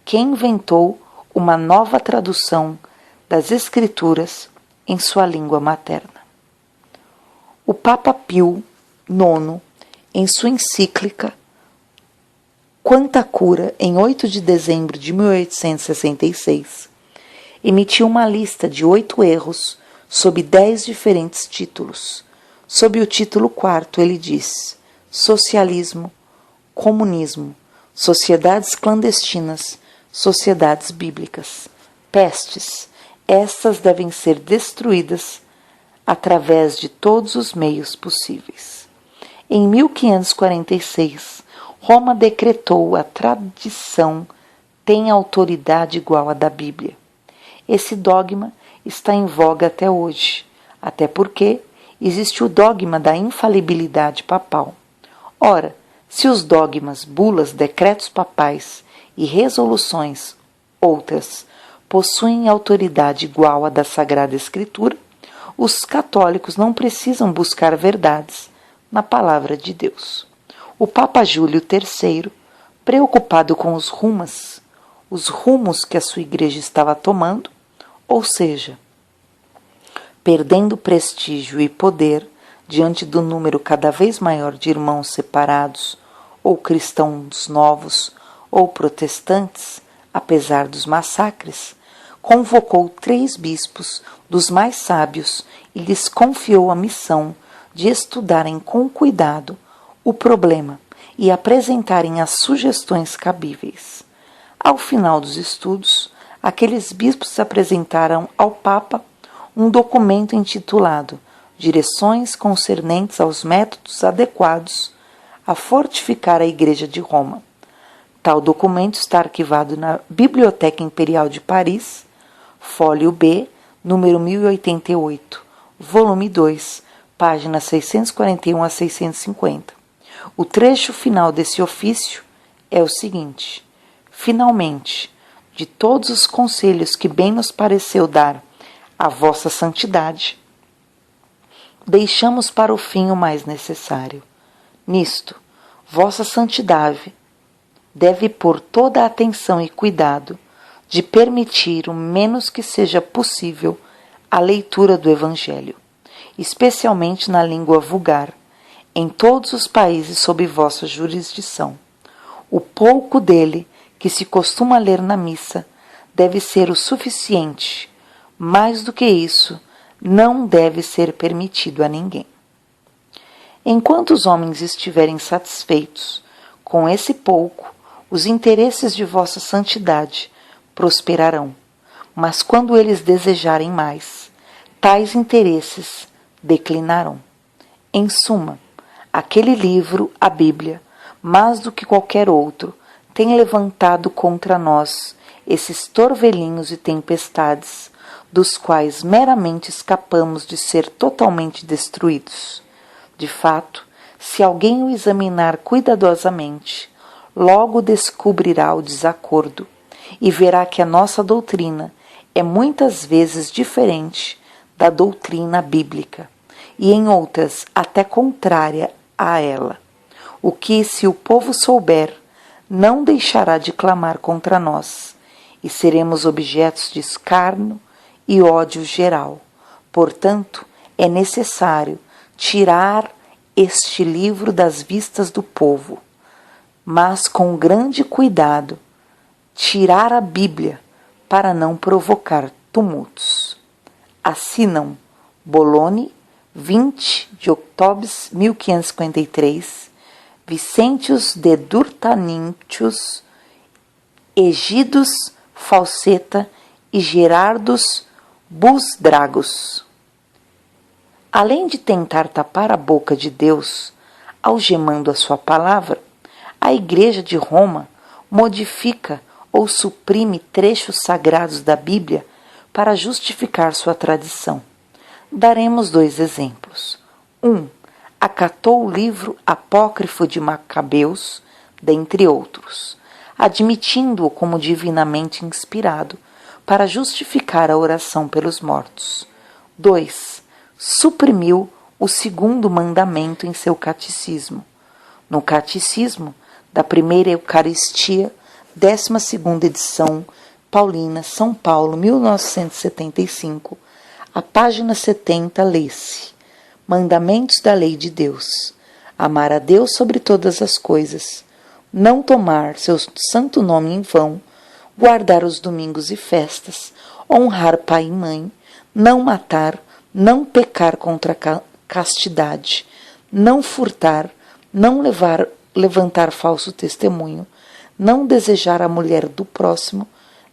que inventou uma nova tradução das Escrituras em sua língua materna. O Papa Pio IX, em sua encíclica Quanta Cura, em 8 de dezembro de 1866, emitiu uma lista de 8 erros sob 10 diferentes títulos. Sob o título 4, ele diz: socialismo, comunismo, sociedades clandestinas, sociedades bíblicas, pestes. Estas devem ser destruídas através de todos os meios possíveis. Em 1546, Roma decretou a tradição tem autoridade igual à da Bíblia. Esse dogma está em voga até hoje, até porque existe o dogma da infalibilidade papal. Ora, se os dogmas, bulas, decretos papais e resoluções outras possuem autoridade igual à da Sagrada Escritura, os católicos não precisam buscar verdades na palavra de Deus. O Papa Júlio III, preocupado com os rumos que a sua igreja estava tomando, ou seja, perdendo prestígio e poder diante do número cada vez maior de irmãos separados, ou cristãos novos, ou protestantes, apesar dos massacres, convocou 3 bispos dos mais sábios e lhes confiou a missão de estudarem com cuidado o problema e apresentarem as sugestões cabíveis. Ao final dos estudos, aqueles bispos apresentaram ao Papa um documento intitulado Direções concernentes aos métodos adequados a fortificar a Igreja de Roma. Tal documento está arquivado na Biblioteca Imperial de Paris, Fólio B, número 1088, volume 2, páginas 641 a 650. O trecho final desse ofício é o seguinte: finalmente, de todos os conselhos que bem nos pareceu dar a vossa santidade, deixamos para o fim o mais necessário. Nisto, vossa santidade deve pôr toda a atenção e cuidado de permitir o menos que seja possível a leitura do Evangelho, especialmente na língua vulgar, em todos os países sob vossa jurisdição. O pouco dele que se costuma ler na missa deve ser o suficiente. Mais do que isso, não deve ser permitido a ninguém. Enquanto os homens estiverem satisfeitos com esse pouco, os interesses de vossa santidade prosperarão. Mas quando eles desejarem mais, tais interesses declinarão. Em suma, aquele livro, a Bíblia, mais do que qualquer outro, tem levantado contra nós esses torvelinhos e tempestades, dos quais meramente escapamos de ser totalmente destruídos. De fato, se alguém o examinar cuidadosamente, logo descobrirá o desacordo e verá que a nossa doutrina é muitas vezes diferente da doutrina bíblica e em outras até contrária a ela. O que, se o povo souber, não deixará de clamar contra nós, e seremos objetos de escárnio e ódio geral. Portanto, é necessário tirar este livro das vistas do povo, mas com grande cuidado, tirar a Bíblia para não provocar tumultos. Assinam Bologna, 20 de outubro de 1553, Vicentius de Durtanintius, Egidius Falseta e Gerardus Busdragos. Além de tentar tapar a boca de Deus, algemando a sua palavra, a Igreja de Roma modifica ou suprime trechos sagrados da Bíblia para justificar sua tradição. Daremos 2 exemplos. 1. Acatou o livro apócrifo de Macabeus, dentre outros, admitindo-o como divinamente inspirado para justificar a oração pelos mortos. 2. Suprimiu o 2º mandamento em seu catecismo. No Catecismo da Primeira Eucaristia, 12ª edição, Paulina, São Paulo, 1975, a página 70, lê-se: Mandamentos da lei de Deus: amar a Deus sobre todas as coisas, não tomar seu santo nome em vão, guardar os domingos e festas, honrar pai e mãe, não matar, não pecar contra a castidade, não furtar, não levantar falso testemunho, não desejar a mulher do próximo,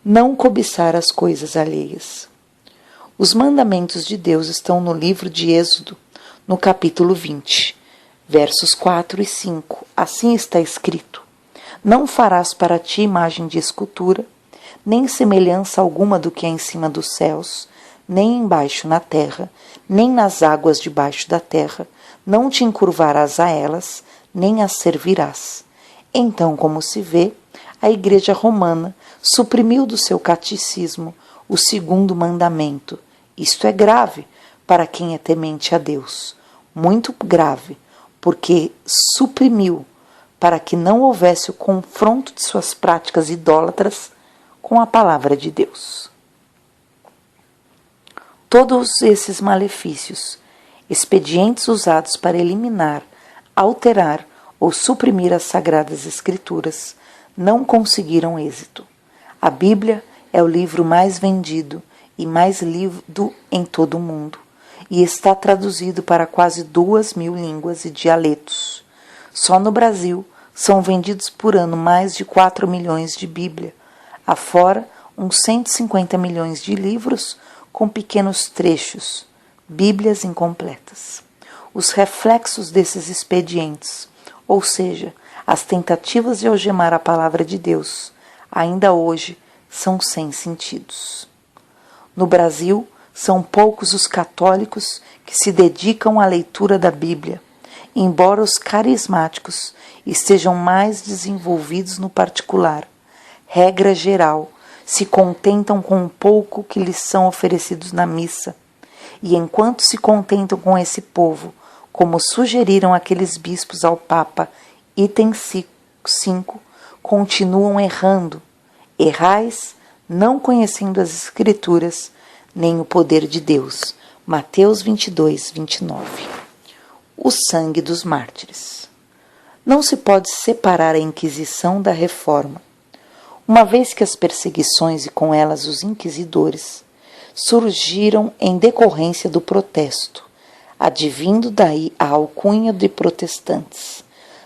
não cobiçar as coisas alheias. Os mandamentos de Deus estão no livro de Êxodo, no capítulo 20, versos 4 e 5. Assim está escrito: Não farás para ti imagem de escultura, nem semelhança alguma do que é em cima dos céus, nem embaixo na terra, nem nas águas debaixo da terra, não te encurvarás a elas, nem as servirás. Então, como se vê, a Igreja Romana suprimiu do seu catecismo o 2º mandamento. Isto é grave para quem é temente a Deus, muito grave, porque suprimiu para que não houvesse o confronto de suas práticas idólatras com a palavra de Deus. Todos esses malefícios, expedientes usados para eliminar, alterar ou suprimir as Sagradas Escrituras, não conseguiram êxito. A Bíblia é o livro mais vendido e mais lido em todo o mundo, e está traduzido para quase 2.000 línguas e dialetos. Só no Brasil são vendidos por ano mais de 4 milhões de Bíblia, afora uns 150 milhões de livros com pequenos trechos, Bíblias incompletas. Os reflexos desses expedientes, ou seja, as tentativas de algemar a palavra de Deus, ainda hoje são sem sentidos. No Brasil, são poucos os católicos que se dedicam à leitura da Bíblia, embora os carismáticos estejam mais desenvolvidos no particular. Regra geral, se contentam com um pouco que lhes são oferecidos na missa, e enquanto se contentam com esse povo, como sugeriram aqueles bispos ao Papa, item 5, continuam errando. Errais, não conhecendo as Escrituras, nem o poder de Deus. Mateus 22, 29. O sangue dos mártires. Não se pode separar a Inquisição da Reforma, uma vez que as perseguições e com elas os inquisidores surgiram em decorrência do protesto, advindo daí a alcunha de protestantes,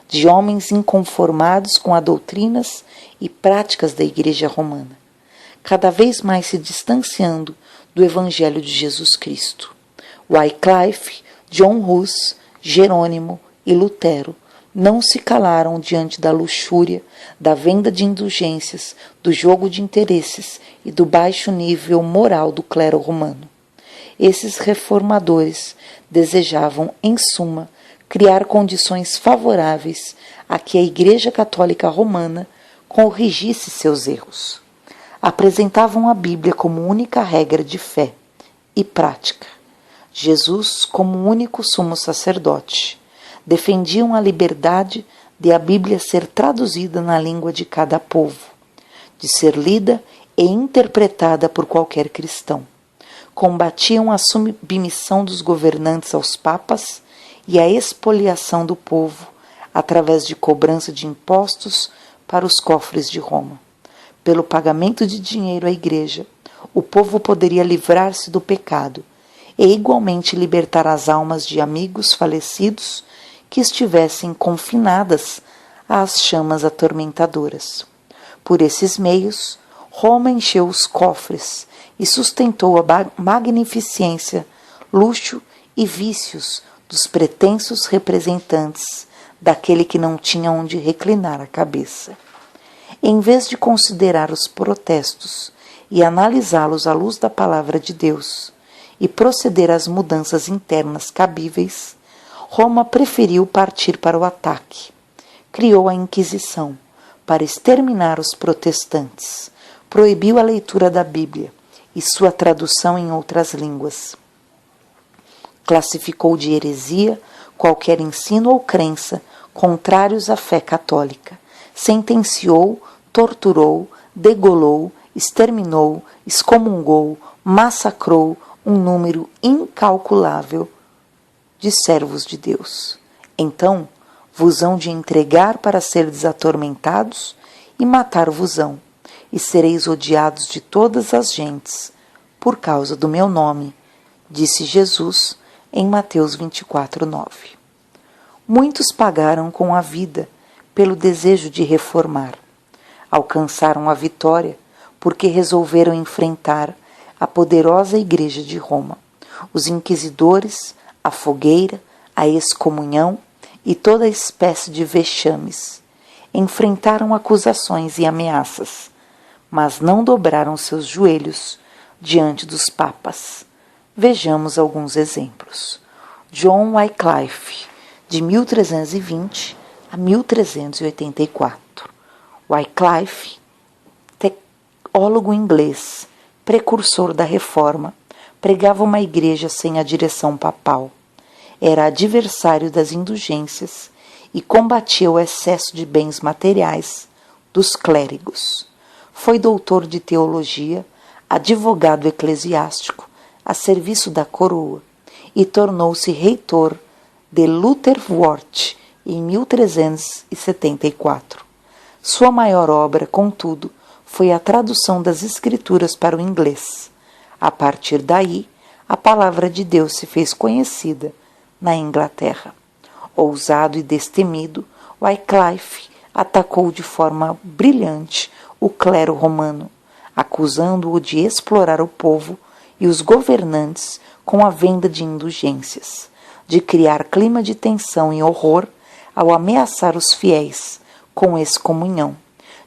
de homens inconformados com as doutrinas e práticas da Igreja Romana, cada vez mais se distanciando do Evangelho de Jesus Cristo. Wycliffe, John Hus, Jerônimo e Lutero não se calaram diante da luxúria, da venda de indulgências, do jogo de interesses e do baixo nível moral do clero romano. Esses reformadores desejavam, em suma, criar condições favoráveis a que a Igreja Católica Romana corrigisse seus erros. Apresentavam a Bíblia como única regra de fé e prática, Jesus como único sumo sacerdote. Defendiam a liberdade de a Bíblia ser traduzida na língua de cada povo, de ser lida e interpretada por qualquer cristão. Combatiam a submissão dos governantes aos papas e a expoliação do povo através de cobrança de impostos para os cofres de Roma. Pelo pagamento de dinheiro à Igreja, o povo poderia livrar-se do pecado e igualmente libertar as almas de amigos falecidos que estivessem confinadas às chamas atormentadoras. Por esses meios, Roma encheu os cofres e sustentou a magnificência, luxo e vícios dos pretensos representantes daquele que não tinha onde reclinar a cabeça. Em vez de considerar os protestos e analisá-los à luz da palavra de Deus e proceder às mudanças internas cabíveis, Roma preferiu partir para o ataque. Criou a Inquisição para exterminar os protestantes, proibiu a leitura da Bíblia e sua tradução em outras línguas. Classificou de heresia qualquer ensino ou crença contrários à fé católica. Sentenciou, torturou, degolou, exterminou, excomungou, massacrou um número incalculável de servos de Deus. Então, vos hão de entregar para seres atormentados e matar-vos-ão, e sereis odiados de todas as gentes, por causa do meu nome, disse Jesus em Mateus 24:9. Muitos pagaram com a vida pelo desejo de reformar. Alcançaram a vitória porque resolveram enfrentar a poderosa Igreja de Roma, os inquisidores, a fogueira, a excomunhão e toda espécie de vexames. Enfrentaram acusações e ameaças, mas não dobraram seus joelhos diante dos papas. Vejamos alguns exemplos. John Wycliffe, de 1320 a 1384. Wycliffe, teólogo inglês, precursor da Reforma, pregava uma igreja sem a direção papal. Era adversário das indulgências e combatia o excesso de bens materiais dos clérigos. Foi doutor de teologia, advogado eclesiástico a serviço da coroa e tornou-se reitor de Lutherworth em 1374. Sua maior obra, contudo, foi a tradução das Escrituras para o inglês. A partir daí, a palavra de Deus se fez conhecida na Inglaterra. Ousado e destemido, Wycliffe atacou de forma brilhante o clero romano, acusando-o de explorar o povo e os governantes com a venda de indulgências, de criar clima de tensão e horror ao ameaçar os fiéis com excomunhão,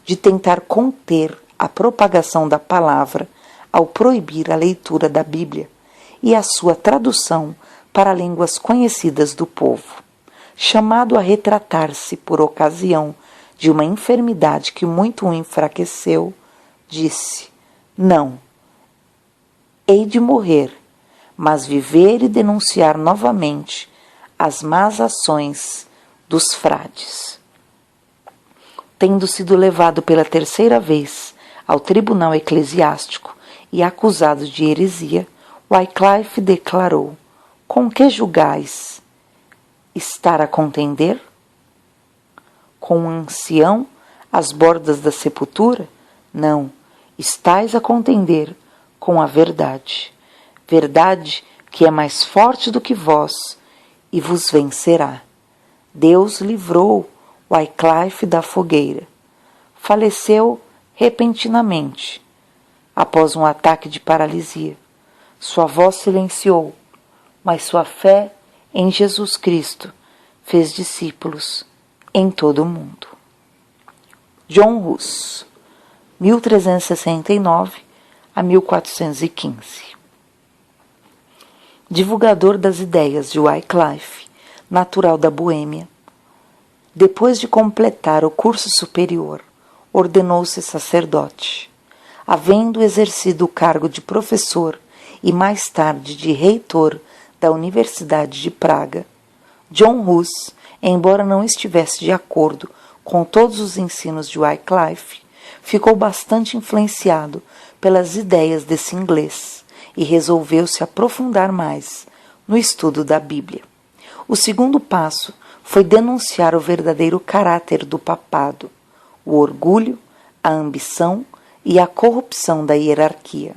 de tentar conter a propagação da palavra ao proibir a leitura da Bíblia e a sua tradução para línguas conhecidas do povo. Chamado a retratar-se por ocasião de uma enfermidade que muito o enfraqueceu, disse: não, hei de morrer, mas viver e denunciar novamente as más ações dos frades. Tendo sido levado pela terceira vez ao tribunal eclesiástico e acusado de heresia, Wycliffe declarou: com que julgais estar a contender? Com um ancião às bordas da sepultura? Não, estais a contender com a verdade. Verdade que é mais forte do que vós e vos vencerá. Deus livrou Wycliffe da fogueira. Faleceu repentinamente, após um ataque de paralisia. Sua voz silenciou, mas sua fé em Jesus Cristo fez discípulos em todo o mundo. John Hus, 1369 a 1415. Divulgador das ideias de Wycliffe, natural da Boêmia, depois de completar o curso superior, ordenou-se sacerdote. Havendo exercido o cargo de professor e mais tarde de reitor da Universidade de Praga, John Hus, embora não estivesse de acordo com todos os ensinos de Wycliffe, ficou bastante influenciado pelas ideias desse inglês e resolveu se aprofundar mais no estudo da Bíblia. O segundo passo foi denunciar o verdadeiro caráter do papado, o orgulho, a ambição e a corrupção da hierarquia.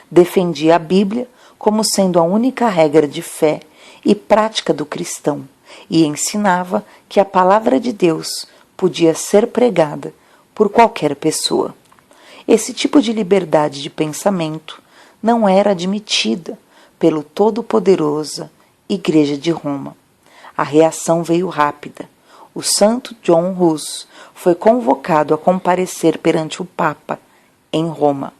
Defendia a Bíblia como sendo a única regra de fé e prática do cristão e ensinava que a palavra de Deus podia ser pregada por qualquer pessoa. Esse tipo de liberdade de pensamento não era admitida pelo todo-poderosa Igreja de Roma. A reação veio rápida. O santo John Hus foi convocado a comparecer perante o Papa, em Roma.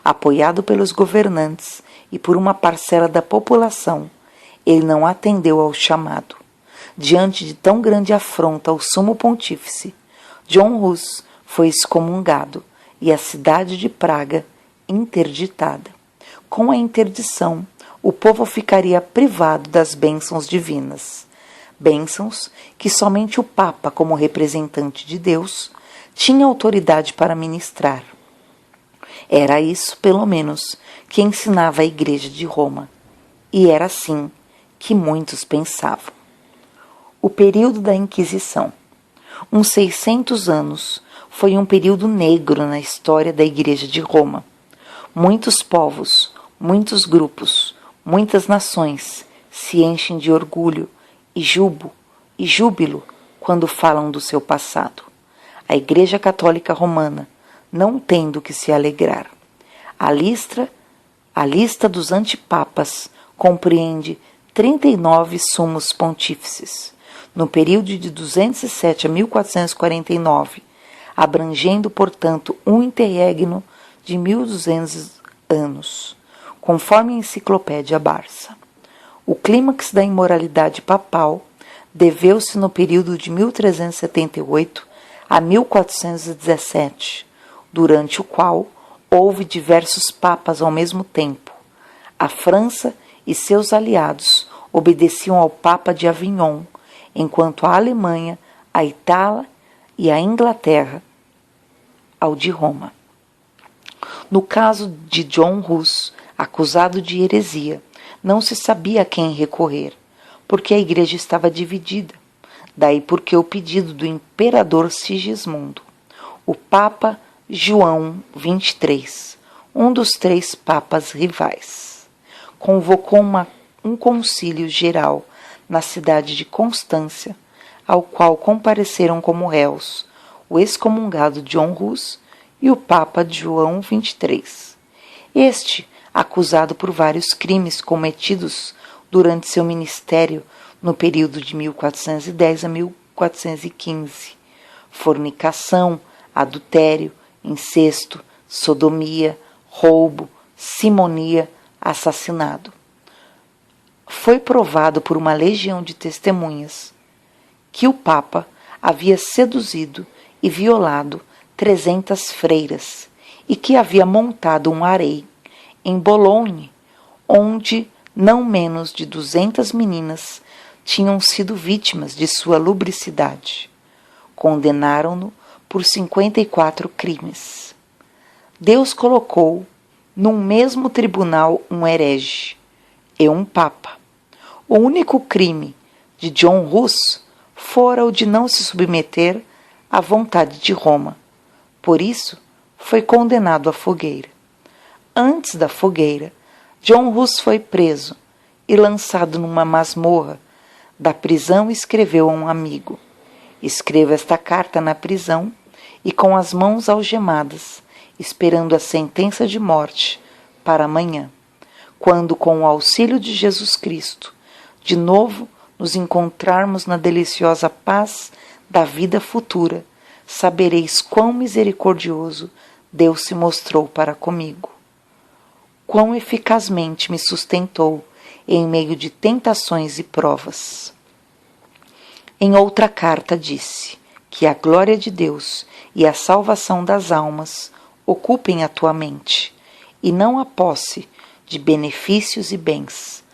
Apoiado pelos governantes e por uma parcela da população, ele não atendeu ao chamado. Diante de tão grande afronta ao sumo pontífice, John Hus foi excomungado e a cidade de Praga interditada. Com a interdição, o povo ficaria privado das bênçãos divinas. Bênçãos que somente o Papa, como representante de Deus, tinha autoridade para ministrar. Era isso, pelo menos, que ensinava a Igreja de Roma. E era assim que muitos pensavam. O período da Inquisição. Uns 600 anos foi um período negro na história da Igreja de Roma. Muitos povos, muitos grupos, muitas nações se enchem de orgulho e júbilo quando falam do seu passado. A Igreja Católica Romana não tem do que se alegrar. A lista dos antipapas compreende 39 sumos pontífices, no período de 207 a 1449, abrangendo, portanto, um interregno de 1200 anos, conforme a enciclopédia Barça. O clímax da imoralidade papal deveu-se no período de 1378 a 1417, durante o qual houve diversos papas ao mesmo tempo. A França e seus aliados obedeciam ao Papa de Avignon, enquanto a Alemanha, a Itália e a Inglaterra ao de Roma. No caso de John Hus, acusado de heresia, não se sabia a quem recorrer, porque a igreja estava dividida. Daí porque o pedido do imperador Sigismundo, o Papa João XXIII, um dos 3 papas rivais, convocou um concílio geral na cidade de Constância, ao qual compareceram como réus o excomungado John Hus e o Papa João XXIII. Este, acusado por vários crimes cometidos durante seu ministério no período de 1410 a 1415, fornicação, adultério, incesto, sodomia, roubo, simonia, assassinado. Foi provado por uma legião de testemunhas que o Papa havia seduzido e violado 300 freiras e que havia montado um harém em Boulogne, onde não menos de 200 meninas tinham sido vítimas de sua lubricidade. Condenaram-no por 54 crimes. Deus colocou num mesmo tribunal um herege e um papa. O único crime de John Hus fora o de não se submeter à vontade de Roma. Por isso, foi condenado à fogueira. Antes da fogueira, John Hus foi preso e lançado numa masmorra. Da prisão escreveu a um amigo: escreva esta carta na prisão e com as mãos algemadas, esperando a sentença de morte para amanhã, quando, com o auxílio de Jesus Cristo, de novo nos encontrarmos na deliciosa paz da vida futura, sabereis quão misericordioso Deus se mostrou para comigo. Quão eficazmente me sustentou em meio de tentações e provas. Em outra carta disse que a glória de Deus e a salvação das almas ocupem a tua mente, e não a posse de benefícios e bens.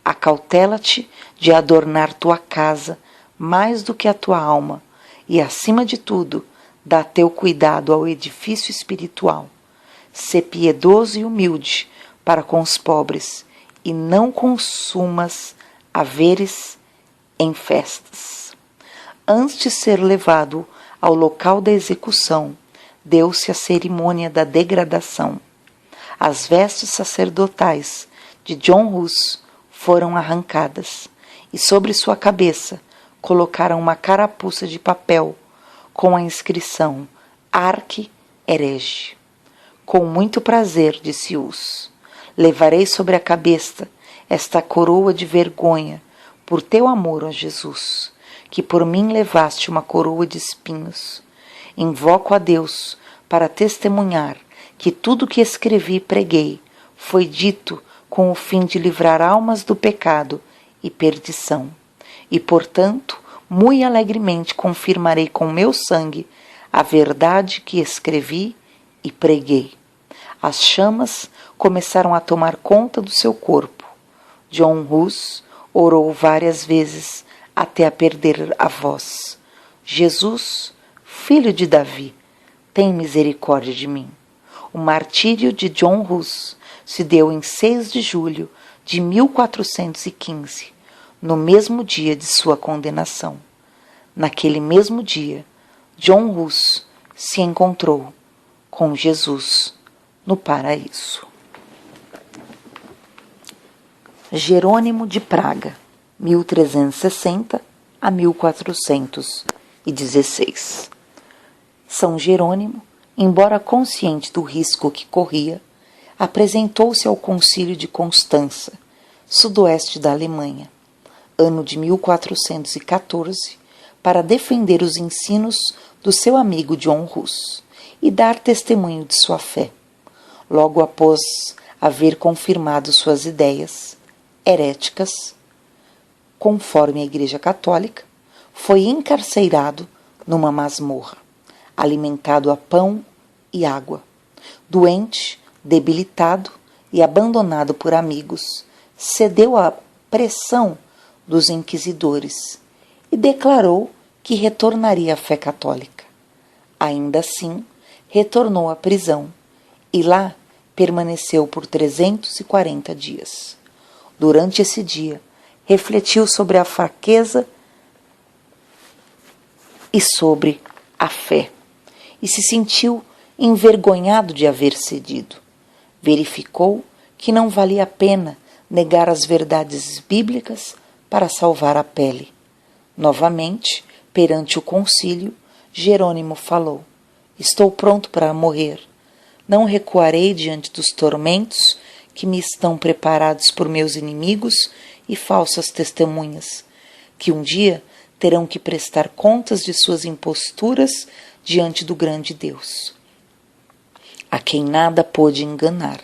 Acautela-te de adornar tua casa mais do que a tua alma, e, acima de tudo, dá teu cuidado ao edifício espiritual. Sê piedoso e humilde para com os pobres, e não consumas haveres em festas. Antes de ser levado ao local da execução, deu-se a cerimônia da degradação. As vestes sacerdotais de John Hus foram arrancadas, e sobre sua cabeça colocaram uma carapuça de papel com a inscrição Arque Herege. Com muito prazer, disse Hus, levarei sobre a cabeça esta coroa de vergonha por teu amor a Jesus, que por mim levaste uma coroa de espinhos. Invoco a Deus para testemunhar que tudo que escrevi e preguei foi dito com o fim de livrar almas do pecado e perdição. E, portanto, muito alegremente confirmarei com meu sangue a verdade que escrevi e preguei. As chamas começaram a tomar conta do seu corpo. John Hus orou várias vezes até a perder a voz. Jesus, filho de Davi, tem misericórdia de mim. O martírio de John Hus se deu em 6 de julho de 1415, no mesmo dia de sua condenação. Naquele mesmo dia, John Hus se encontrou com Jesus no paraíso. Jerônimo de Praga, 1360 a 1416. São Jerônimo, embora consciente do risco que corria, apresentou-se ao concílio de Constança, sudoeste da Alemanha, ano de 1414, para defender os ensinos do seu amigo John Hus e dar testemunho de sua fé. Logo após haver confirmado suas ideias heréticas, conforme a Igreja Católica, foi encarcerado numa masmorra, alimentado a pão e água. Doente, debilitado e abandonado por amigos, cedeu à pressão dos inquisidores e declarou que retornaria à fé católica. Ainda assim, retornou à prisão e lá permaneceu por 340 dias. Durante esse dia, refletiu sobre a fraqueza e sobre a fé, e se sentiu envergonhado de haver cedido. Verificou que não valia a pena negar as verdades bíblicas para salvar a pele. Novamente, perante o concílio, Jerônimo falou: estou pronto para morrer. Não recuarei diante dos tormentos que me estão preparados por meus inimigos e falsas testemunhas, que um dia terão que prestar contas de suas imposturas diante do grande Deus, a quem nada pôde enganar.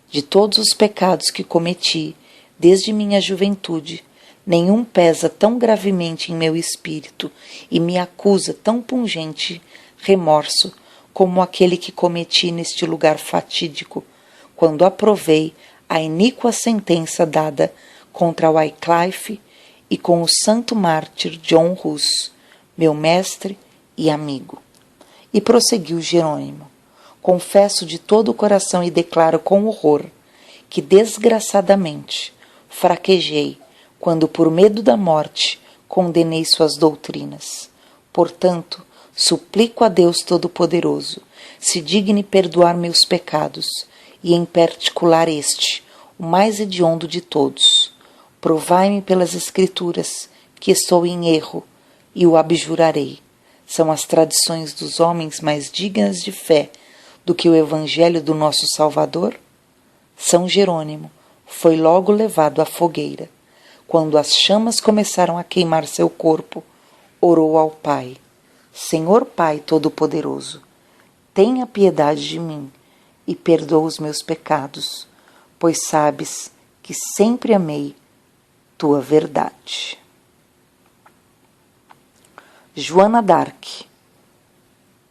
De todos os pecados que cometi desde minha juventude, nenhum pesa tão gravemente em meu espírito e me acusa tão pungente remorso como aquele que cometi neste lugar fatídico, quando aprovei a iníqua sentença dada contra Wycliffe e com o santo mártir John Hus, meu mestre e amigo. E prosseguiu Jerônimo: confesso de todo o coração e declaro com horror que desgraçadamente fraquejei quando, por medo da morte, condenei suas doutrinas. Portanto, suplico a Deus Todo-Poderoso se digne perdoar meus pecados, e em particular este, o mais hediondo de todos. Provai-me pelas Escrituras que estou em erro, e o abjurarei. São as tradições dos homens mais dignas de fé do que o Evangelho do nosso Salvador? São Jerônimo foi logo levado à fogueira. Quando as chamas começaram a queimar seu corpo, orou ao Pai: Senhor Pai Todo-Poderoso, tenha piedade de mim e perdoa os meus pecados, pois sabes que sempre amei tua verdade. Joana d'Arc,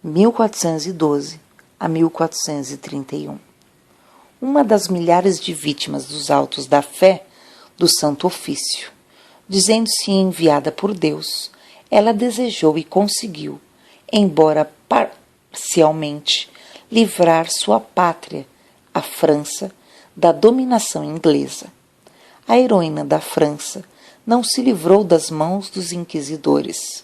1412 a 1431. Uma das milhares de vítimas dos autos da fé do Santo Ofício. Dizendo-se enviada por Deus, ela desejou e conseguiu, embora parcialmente, livrar sua pátria, a França, da dominação inglesa. A heroína da França não se livrou das mãos dos inquisidores.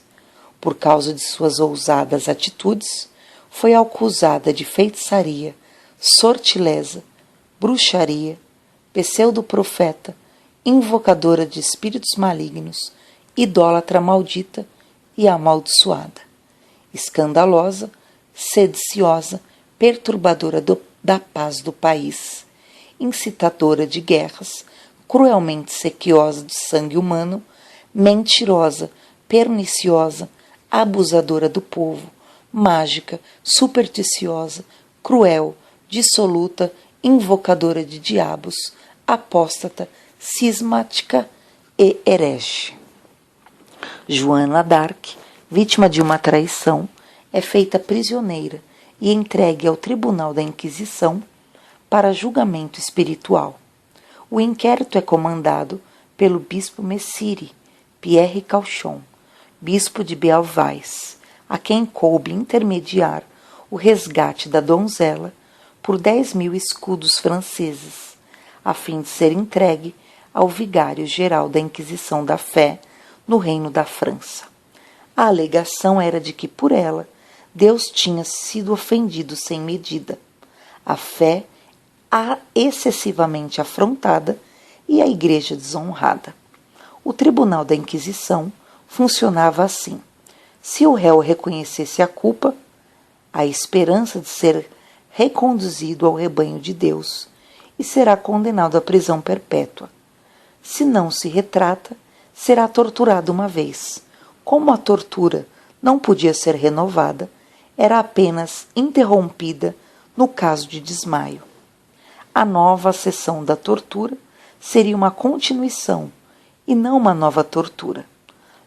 Por causa de suas ousadas atitudes, foi acusada de feitiçaria, sortileza, bruxaria, pseudo-profeta, invocadora de espíritos malignos, idólatra maldita e amaldiçoada, escandalosa, sediciosa, perturbadora da paz do país, incitadora de guerras, cruelmente sequiosa de sangue humano, mentirosa, perniciosa, abusadora do povo, mágica, supersticiosa, cruel, dissoluta, invocadora de diabos, apóstata, cismática e herege. Joana d'Arc, vítima de uma traição, é feita prisioneira e entregue ao tribunal da Inquisição para julgamento espiritual. O inquérito é comandado pelo bispo Messire, Pierre Cauchon, bispo de Beauvais, a quem coube intermediar o resgate da donzela por 10.000 escudos franceses, a fim de ser entregue ao vigário-geral da Inquisição da Fé no Reino da França. A alegação era de que, por ela, Deus tinha sido ofendido sem medida, a fé excessivamente afrontada e a Igreja desonrada. O Tribunal da Inquisição funcionava assim: se o réu reconhecesse a culpa, a esperança de ser reconduzido ao rebanho de Deus e será condenado à prisão perpétua. Se não se retrata, será torturado uma vez. Como a tortura não podia ser renovada, era apenas interrompida no caso de desmaio. A nova sessão da tortura seria uma continuação e não uma nova tortura.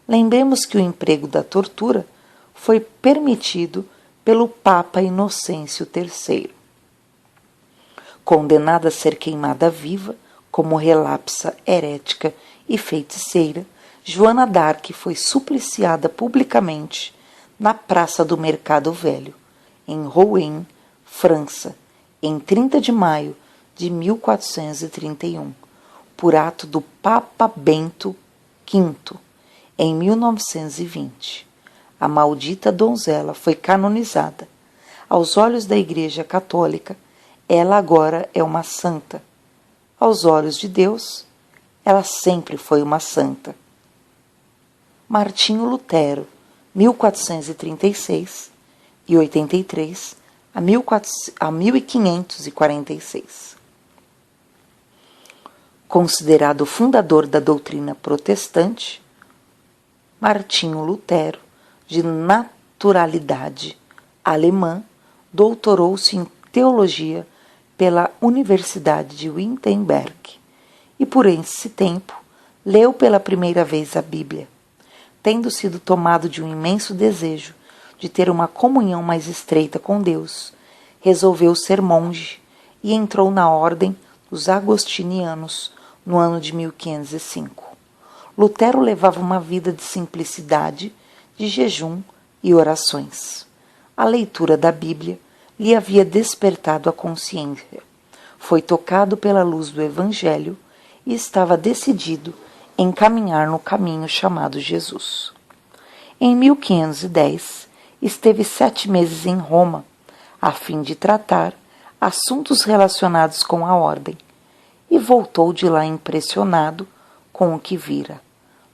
Lembremos que o emprego da tortura foi permitido pelo Papa Inocêncio III. Condenada a ser queimada viva, como relapsa, herética e feiticeira, Joana d'Arc foi supliciada publicamente na Praça do Mercado Velho, em Rouen, França, em 30 de maio de 1431, por ato do Papa Bento V, em 1920. A maldita donzela foi canonizada. Aos olhos da Igreja Católica, ela agora é uma santa. Aos olhos de Deus, ela sempre foi uma santa. Martinho Lutero, 1436 e 83 a 1546. Considerado o fundador da doutrina protestante, Martinho Lutero, de naturalidade alemã, doutorou-se em teologia pela Universidade de Wittenberg e, por esse tempo, leu pela primeira vez a Bíblia. Tendo sido tomado de um imenso desejo de ter uma comunhão mais estreita com Deus, resolveu ser monge e entrou na ordem dos agostinianos no ano de 1505. Lutero levava uma vida de simplicidade, de jejum e orações. A leitura da Bíblia lhe havia despertado a consciência. Foi tocado pela luz do Evangelho e estava decidido em caminhar no caminho chamado Jesus. Em 1510, esteve 7 meses em Roma, a fim de tratar assuntos relacionados com a ordem, e voltou de lá impressionado com o que vira: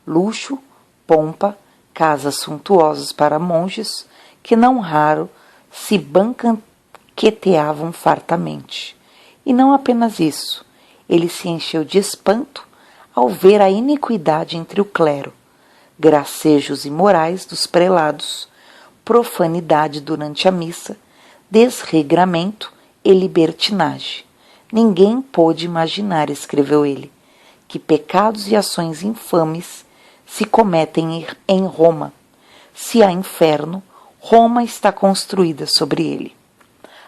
luxo, pompa, casas suntuosas para monges, que não raro se banqueteavam fartamente. E não apenas isso, ele se encheu de espanto ao ver a iniquidade entre o clero, gracejos imorais dos prelados, profanidade durante a missa, desregramento e libertinagem. Ninguém pôde imaginar, escreveu ele, que pecados e ações infames se cometem em Roma. Se há inferno, Roma está construída sobre ele.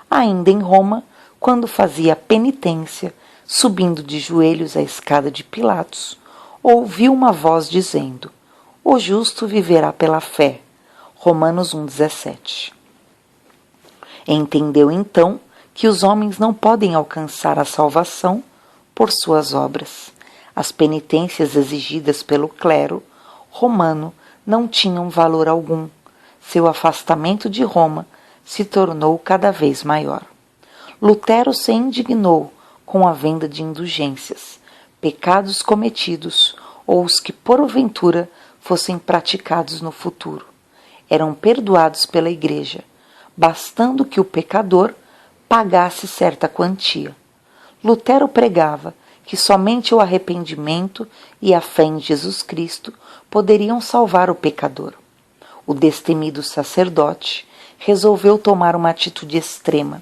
Ainda em Roma, quando fazia penitência, subindo de joelhos a escada de Pilatos, ouviu uma voz dizendo: o justo viverá pela fé. Romanos 1,17. Entendeu então que os homens não podem alcançar a salvação por suas obras. As penitências exigidas pelo clero romano não tinham valor algum. Seu afastamento de Roma se tornou cada vez maior. Lutero se indignou com a venda de indulgências, pecados cometidos ou os que porventura fossem praticados no futuro. Eram perdoados pela Igreja, bastando que o pecador pagasse certa quantia. Lutero pregava que somente o arrependimento e a fé em Jesus Cristo poderiam salvar o pecador. O destemido sacerdote resolveu tomar uma atitude extrema.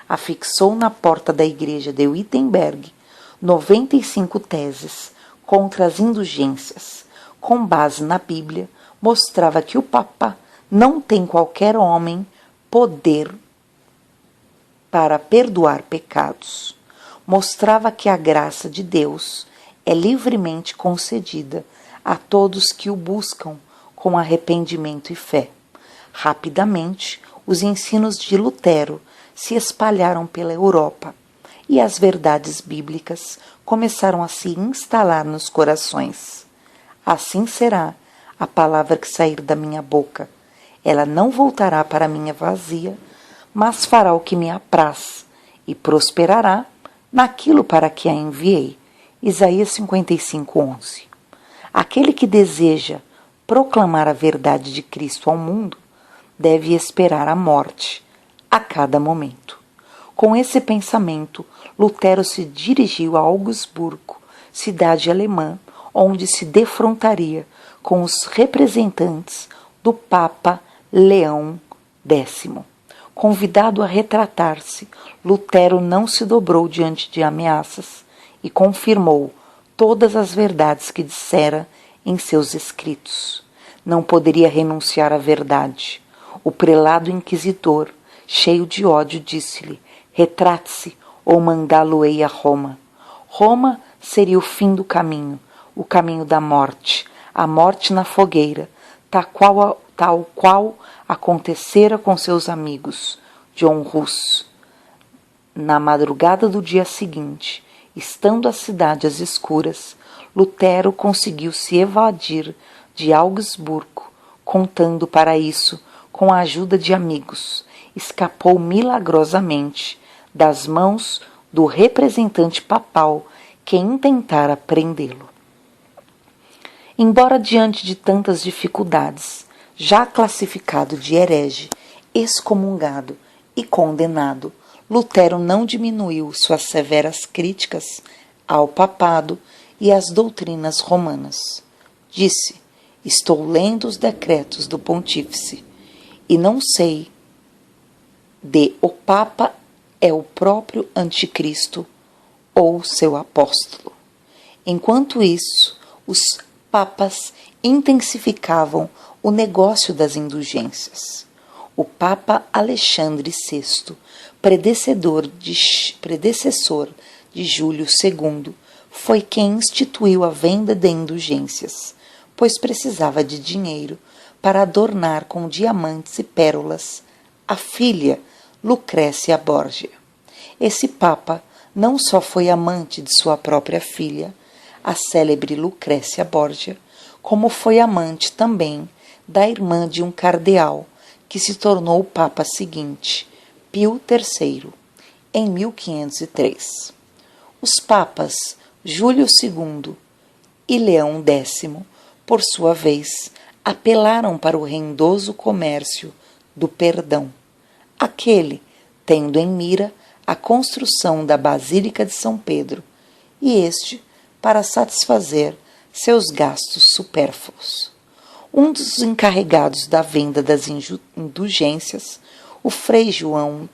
Afixou na porta da igreja de Wittenberg 95 teses contra as indulgências. Com base na Bíblia, mostrava que o Papa não tem qualquer homem poder para perdoar pecados. Mostrava que a graça de Deus é livremente concedida a todos que o buscam com arrependimento e fé. Rapidamente, os ensinos de Lutero se espalharam pela Europa e as verdades bíblicas começaram a se instalar nos corações. Assim será a palavra que sair da minha boca. Ela não voltará para mim vazia, mas fará o que me apraz e prosperará naquilo para que a enviei. Isaías 55:11. Aquele que deseja proclamar a verdade de Cristo ao mundo deve esperar a morte a cada momento. Com esse pensamento, Lutero se dirigiu a Augsburgo, cidade alemã, onde se defrontaria com os representantes do Papa Leão X. Convidado a retratar-se, Lutero não se dobrou diante de ameaças e confirmou todas as verdades que dissera em seus escritos. Não poderia renunciar à verdade. O prelado inquisidor, cheio de ódio, disse-lhe: retrate-se ou mandá-lo-ei a Roma. Roma seria o fim do caminho, o caminho da morte, a morte na fogueira, tal qual acontecera com seus amigos. John Hus. Na madrugada do dia seguinte, estando a cidade às escuras, Lutero conseguiu se evadir de Augsburgo, contando para isso com a ajuda de amigos. Escapou milagrosamente das mãos do representante papal que intentara prendê-lo. Embora diante de tantas dificuldades, já classificado de herege, excomungado e condenado, Lutero não diminuiu suas severas críticas ao papado e às doutrinas romanas. Disse: estou lendo os decretos do pontífice e não sei de o Papa é o próprio Anticristo ou seu apóstolo. Enquanto isso, os papas intensificavam o negócio das indulgências. O Papa Alexandre VI, predecessor de Júlio II, foi quem instituiu a venda de indulgências, pois precisava de dinheiro para adornar com diamantes e pérolas a filha Lucrécia Borgia. Esse Papa não só foi amante de sua própria filha, a célebre Lucrécia Borgia, como foi amante também da irmã de um cardeal, que se tornou o Papa seguinte, Pio III, em 1503. Os papas Júlio II e Leão X, por sua vez, apelaram para o rendoso comércio do perdão, aquele tendo em mira a construção da Basílica de São Pedro, e este para satisfazer seus gastos supérfluos. Um dos encarregados da venda das indulgências, o frei João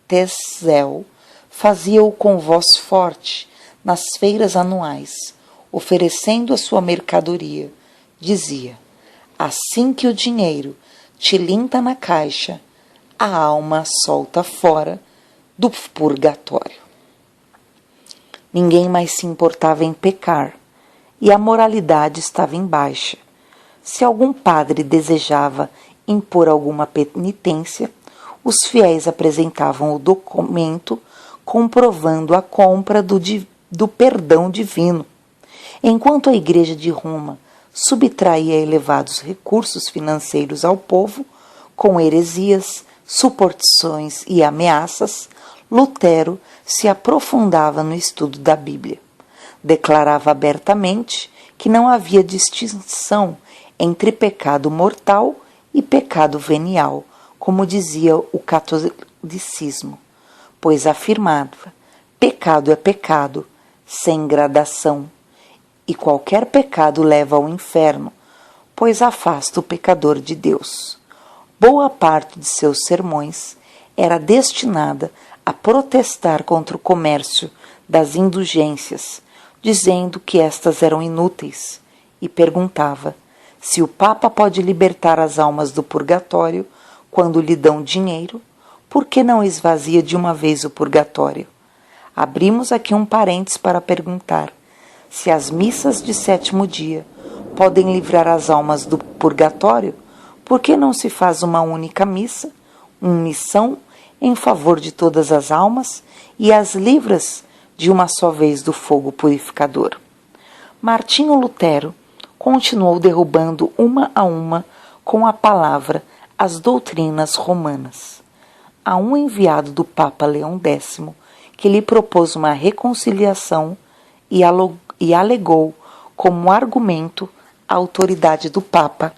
Tezel, fazia-o com voz forte nas feiras anuais, oferecendo a sua mercadoria. Dizia: assim que o dinheiro tilinta na caixa, a alma solta fora do purgatório. Ninguém mais se importava em pecar, e a moralidade estava em baixa. Se algum padre desejava impor alguma penitência, os fiéis apresentavam o documento comprovando a compra do perdão divino. Enquanto a Igreja de Roma subtraía elevados recursos financeiros ao povo, com heresias, suposições e ameaças, Lutero se aprofundava no estudo da Bíblia. Declarava abertamente que não havia distinção entre pecado mortal e pecado venial, como dizia o catolicismo, pois afirmava: pecado é pecado, sem gradação, e qualquer pecado leva ao inferno, pois afasta o pecador de Deus. Boa parte de seus sermões era destinada a protestar contra o comércio das indulgências, dizendo que estas eram inúteis, e perguntava: se o Papa pode libertar as almas do purgatório quando lhe dão dinheiro, por que não esvazia de uma vez o purgatório? Abrimos aqui um parênteses para perguntar: se as missas de sétimo dia podem livrar as almas do purgatório, por que não se faz uma única missa, uma missão em favor de todas as almas e as livras de uma só vez do fogo purificador? Martinho Lutero continuou derrubando uma a uma com a palavra as doutrinas romanas. A um enviado do Papa Leão X, que lhe propôs uma reconciliação e alegou como argumento a autoridade do Papa,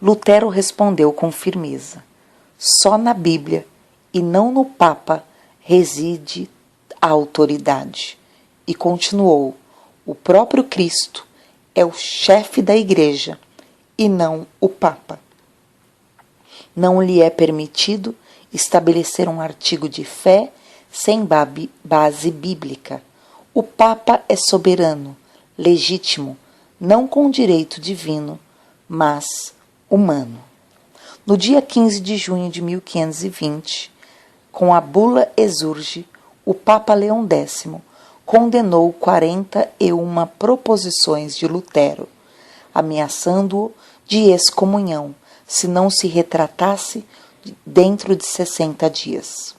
Lutero respondeu com firmeza: só na Bíblia e não no Papa reside a autoridade. E continuou: o próprio Cristo é o chefe da Igreja e não o Papa. Não lhe é permitido estabelecer um artigo de fé sem base bíblica. O Papa é soberano, legítimo, não com direito divino, mas humano. No dia 15 de junho de 1520, com a bula Exurge, o Papa Leão X condenou 41 proposições de Lutero, ameaçando-o de excomunhão se não se retratasse dentro de 60 dias.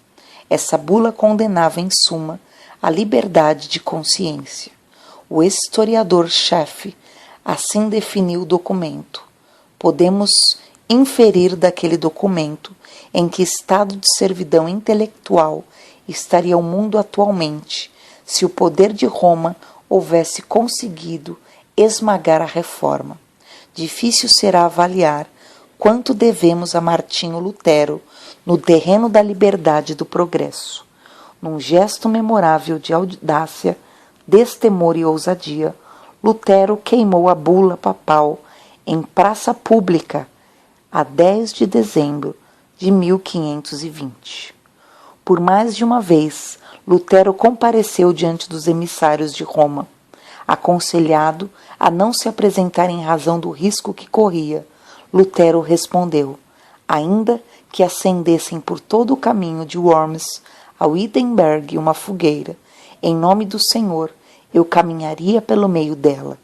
Essa bula condenava, em suma, a liberdade de consciência. O historiador-chefe assim definiu o documento. Podemos inferir daquele documento em que estado de servidão intelectual estaria o mundo atualmente, se o poder de Roma houvesse conseguido esmagar a reforma. Difícil será avaliar quanto devemos a Martinho Lutero no terreno da liberdade e do progresso. Num gesto memorável de audácia, destemor e ousadia, Lutero queimou a bula papal em praça pública a 10 de dezembro de 1520. Por mais de uma vez, Lutero compareceu diante dos emissários de Roma. Aconselhado a não se apresentar em razão do risco que corria, Lutero respondeu: ainda que acendessem por todo o caminho de Worms a Wittenberg uma fogueira, em nome do Senhor, eu caminharia pelo meio dela,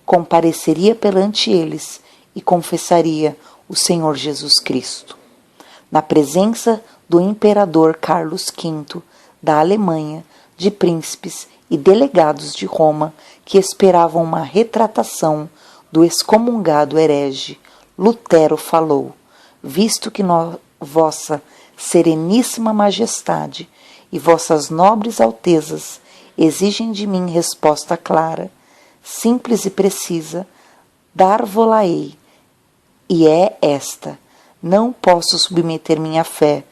compareceria perante eles e confessaria o Senhor Jesus Cristo. Na presença do imperador Carlos V, da Alemanha, de príncipes e delegados de Roma que esperavam uma retratação do excomungado herege, Lutero falou: visto que vossa sereníssima majestade e vossas nobres altezas exigem de mim resposta clara, simples e precisa, dar-vo-la-ei, e é esta: não posso submeter minha fé,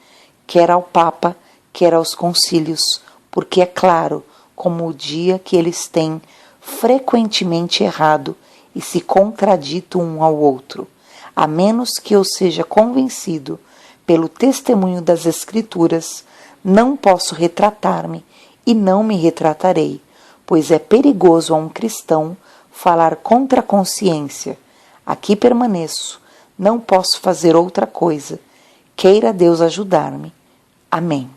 quer ao Papa, quer aos concílios, porque é claro como o dia que eles têm frequentemente errado e se contradito um ao outro, a menos que eu seja convencido pelo testemunho das Escrituras, não posso retratar-me e não me retratarei, pois é perigoso a um cristão falar contra a consciência. Aqui permaneço, não posso fazer outra coisa. Queira Deus ajudar-me. Amém.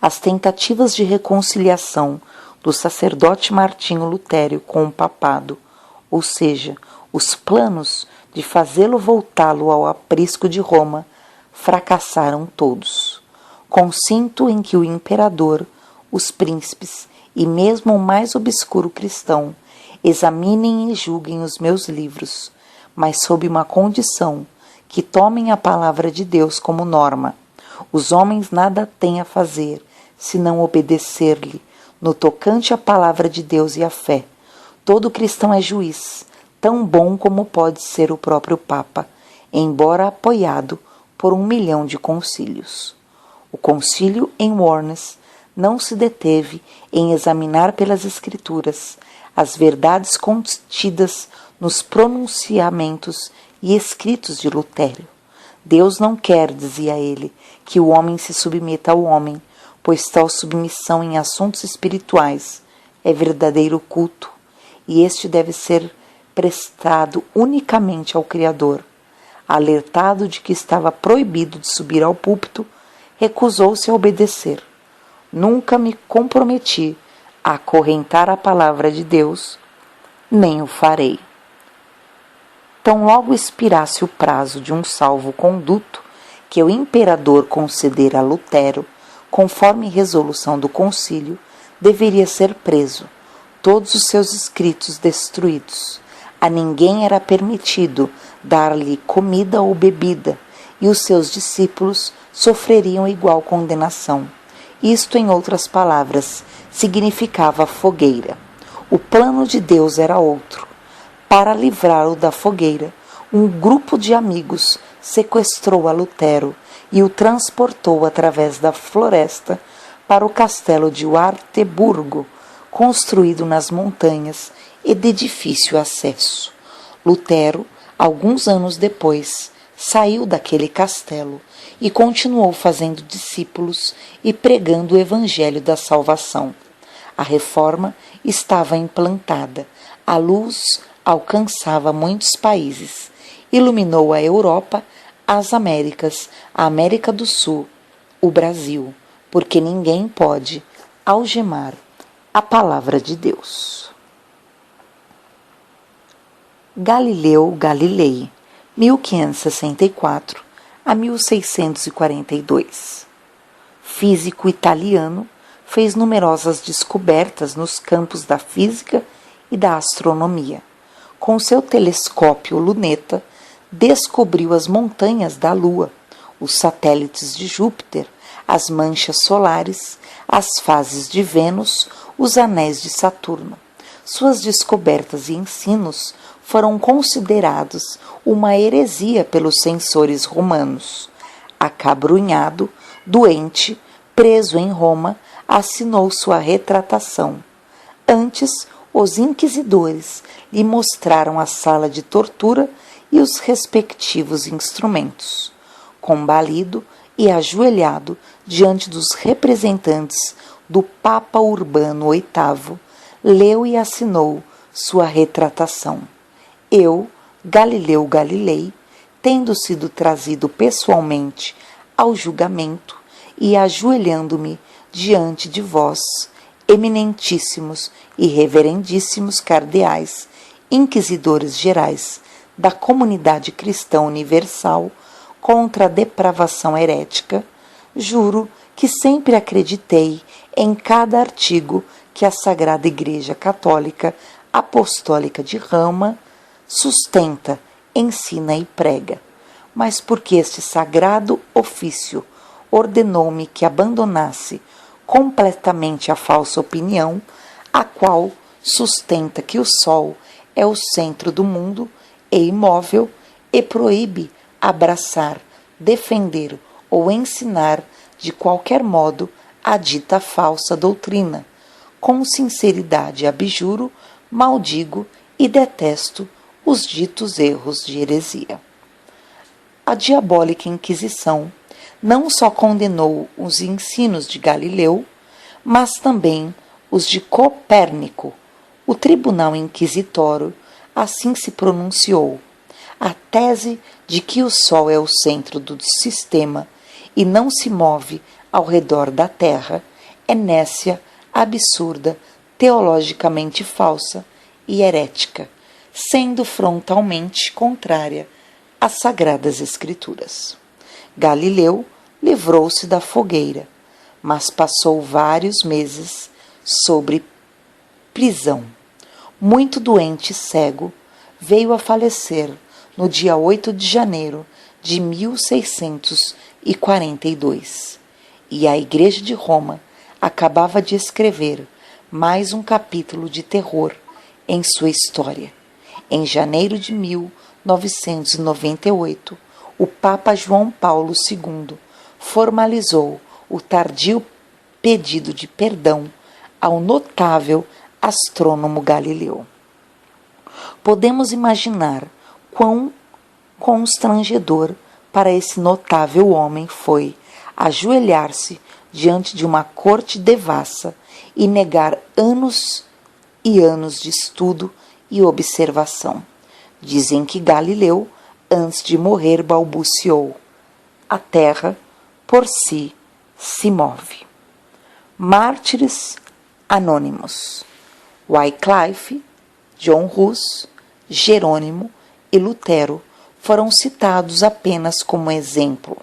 As tentativas de reconciliação do sacerdote Martinho Lutério com o papado, ou seja, os planos de fazê-lo voltá-lo ao aprisco de Roma, fracassaram todos. Consinto em que o imperador, os príncipes e mesmo o mais obscuro cristão examinem e julguem os meus livros, mas sob uma condição, que tomem a palavra de Deus como norma. Os homens nada têm a fazer, senão obedecer-lhe, no tocante à palavra de Deus e à fé. Todo cristão é juiz, tão bom como pode ser o próprio Papa, embora apoiado por 1 milhão de concílios. O concílio em Worms não se deteve em examinar pelas Escrituras as verdades contidas nos pronunciamentos e escritos de Lutério. Deus não quer, dizia ele, que o homem se submeta ao homem, pois tal submissão em assuntos espirituais é verdadeiro culto, e este deve ser prestado unicamente ao Criador. Alertado de que estava proibido de subir ao púlpito, recusou-se a obedecer. Nunca me comprometi a acorrentar a palavra de Deus, nem o farei. Tão logo expirasse o prazo de um salvo-conduto que o imperador concedera a Lutero, conforme resolução do concílio, deveria ser preso, todos os seus escritos destruídos. A ninguém era permitido dar-lhe comida ou bebida, e os seus discípulos sofreriam igual condenação. Isto, em outras palavras, significava fogueira. O plano de Deus era outro. Para livrá-lo da fogueira, um grupo de amigos sequestrou a Lutero e o transportou através da floresta para o castelo de Warteburgo, construído nas montanhas e de difícil acesso. Lutero, alguns anos depois, saiu daquele castelo e continuou fazendo discípulos e pregando o evangelho da salvação. A reforma estava implantada, a luz alcançava muitos países, iluminou a Europa, as Américas, a América do Sul, o Brasil, porque ninguém pode algemar a palavra de Deus. Galileu Galilei, 1564 a 1642. Físico italiano, fez numerosas descobertas nos campos da física e da astronomia. Com seu telescópio luneta, descobriu as montanhas da Lua, os satélites de Júpiter, as manchas solares, as fases de Vênus, os anéis de Saturno. Suas descobertas e ensinos foram considerados uma heresia pelos censores romanos. Acabrunhado, doente, preso em Roma, assinou sua retratação. Antes, os inquisidores lhe mostraram a sala de tortura e os respectivos instrumentos. Combalido e ajoelhado diante dos representantes do Papa Urbano VIII, leu e assinou sua retratação. Eu, Galileu Galilei, tendo sido trazido pessoalmente ao julgamento e ajoelhando-me diante de vós, eminentíssimos e reverendíssimos cardeais, inquisidores gerais da comunidade cristã universal contra a depravação herética, juro que sempre acreditei em cada artigo que a Sagrada Igreja Católica Apostólica de Roma sustenta, ensina e prega, mas porque este sagrado ofício ordenou-me que abandonasse completamente a falsa opinião, a qual sustenta que o Sol é o centro do mundo e imóvel e proíbe abraçar, defender ou ensinar de qualquer modo a dita falsa doutrina. Com sinceridade abjuro, maldigo e detesto os ditos erros de heresia. A diabólica Inquisição não só condenou os ensinos de Galileu, mas também os de Copérnico. O Tribunal Inquisitório assim se pronunciou. A tese de que o Sol é o centro do sistema e não se move ao redor da Terra é nécia, absurda, teologicamente falsa e herética, sendo frontalmente contrária às Sagradas Escrituras. Galileu livrou-se da fogueira, mas passou vários meses sob prisão. Muito doente e cego, veio a falecer no dia 8 de janeiro de 1642, e a Igreja de Roma acabava de escrever mais um capítulo de terror em sua história. Em janeiro de 1998, o Papa João Paulo II formalizou o tardio pedido de perdão ao notável astrônomo Galileu. Podemos imaginar quão constrangedor para esse notável homem foi ajoelhar-se diante de uma corte devassa e negar anos e anos de estudo e observação. Dizem que Galileu, antes de morrer, balbuciou: a terra por si se move. Mártires anônimos: Wycliffe, John Hus, Jerônimo e Lutero foram citados apenas como exemplo.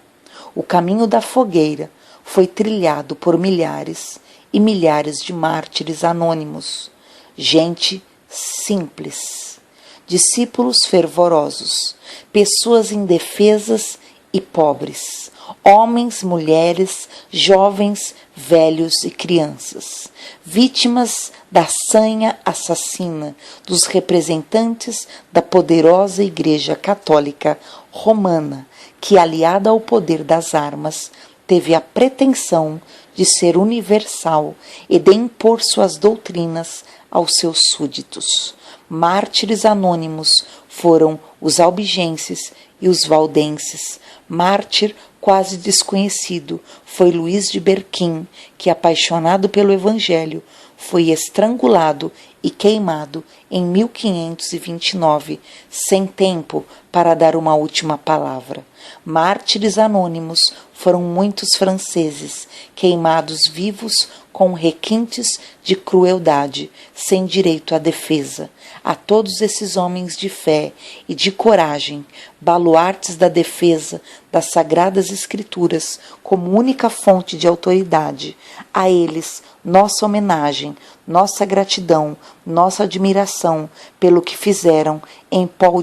O caminho da fogueira foi trilhado por milhares e milhares de mártires anônimos, gente simples, discípulos fervorosos, pessoas indefesas e pobres, homens, mulheres, jovens, velhos e crianças, vítimas da sanha assassina dos representantes da poderosa Igreja Católica Romana, que, aliada ao poder das armas, teve a pretensão de ser universal e de impor suas doutrinas aos seus súditos. Mártires anônimos foram os albigenses e os valdenses. Mártir quase desconhecido foi Luís de Berquim, que, apaixonado pelo Evangelho, foi estrangulado e queimado em 1529, sem tempo para dar uma última palavra. Mártires anônimos foram muitos franceses, queimados vivos com requintes de crueldade, sem direito à defesa. A todos esses homens de fé e de coragem, baluartes da defesa das Sagradas Escrituras como única fonte de autoridade, a eles nossa homenagem, nossa gratidão, nossa admiração pelo que fizeram em prol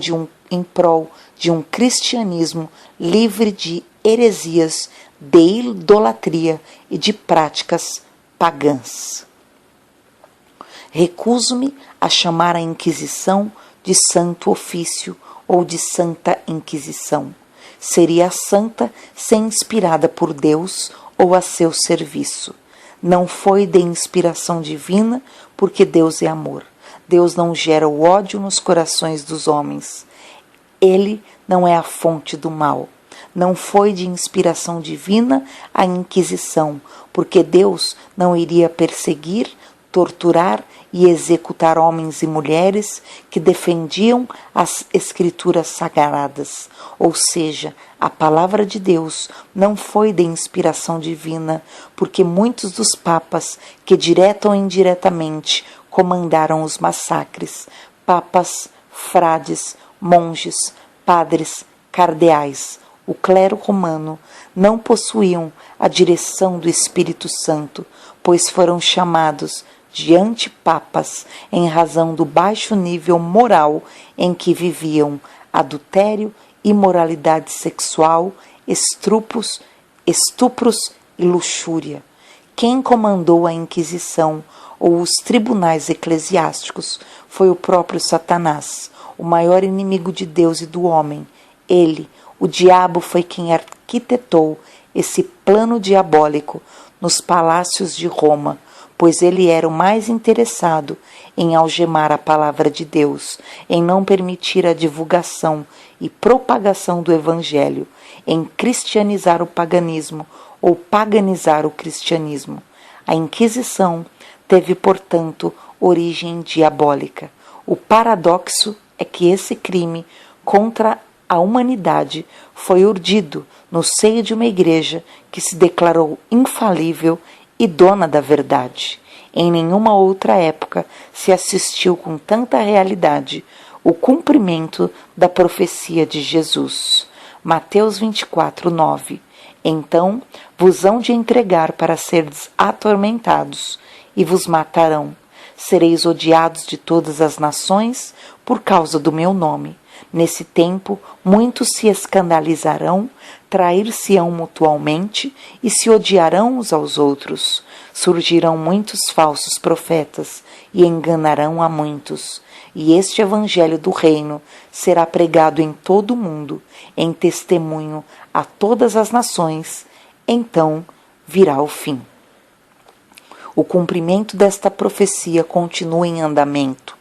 de um cristianismo livre de heresias, de idolatria e de práticas pagãs. Recuso-me a chamar a Inquisição de Santo Ofício ou de Santa Inquisição. Seria santa se inspirada por Deus ou a seu serviço. Não foi de inspiração divina, porque Deus é amor. Deus não gera o ódio nos corações dos homens. Ele não é a fonte do mal. Não foi de inspiração divina a Inquisição, porque Deus não iria perseguir, torturar e executar homens e mulheres que defendiam as Escrituras sagradas. Ou seja, a palavra de Deus não foi de inspiração divina, porque muitos dos papas que direta ou indiretamente comandaram os massacres, papas, frades, monges, padres, cardeais, o clero romano, não possuíam a direção do Espírito Santo, pois foram chamados de antipapas em razão do baixo nível moral em que viviam: adultério, imoralidade sexual, estupros e luxúria. Quem comandou a Inquisição ou os tribunais eclesiásticos foi o próprio Satanás, o maior inimigo de Deus e do homem. Ele, o diabo, foi quem arquitetou esse plano diabólico nos palácios de Roma, pois ele era o mais interessado em algemar a palavra de Deus, em não permitir a divulgação e propagação do Evangelho, em cristianizar o paganismo ou paganizar o cristianismo. A Inquisição teve, portanto, origem diabólica. O paradoxo é que esse crime contra a humanidade foi urdido no seio de uma igreja que se declarou infalível e dona da verdade. Em nenhuma outra época se assistiu com tanta realidade o cumprimento da profecia de Jesus. Mateus 24, 9. Então vos hão de entregar para seres atormentados e vos matarão. Sereis odiados de todas as nações por causa do meu nome. Nesse tempo, muitos se escandalizarão, trair-se-ão mutualmente e se odiarão uns aos outros. Surgirão muitos falsos profetas e enganarão a muitos. E este evangelho do reino será pregado em todo o mundo, em testemunho a todas as nações. Então virá o fim. O cumprimento desta profecia continua em andamento.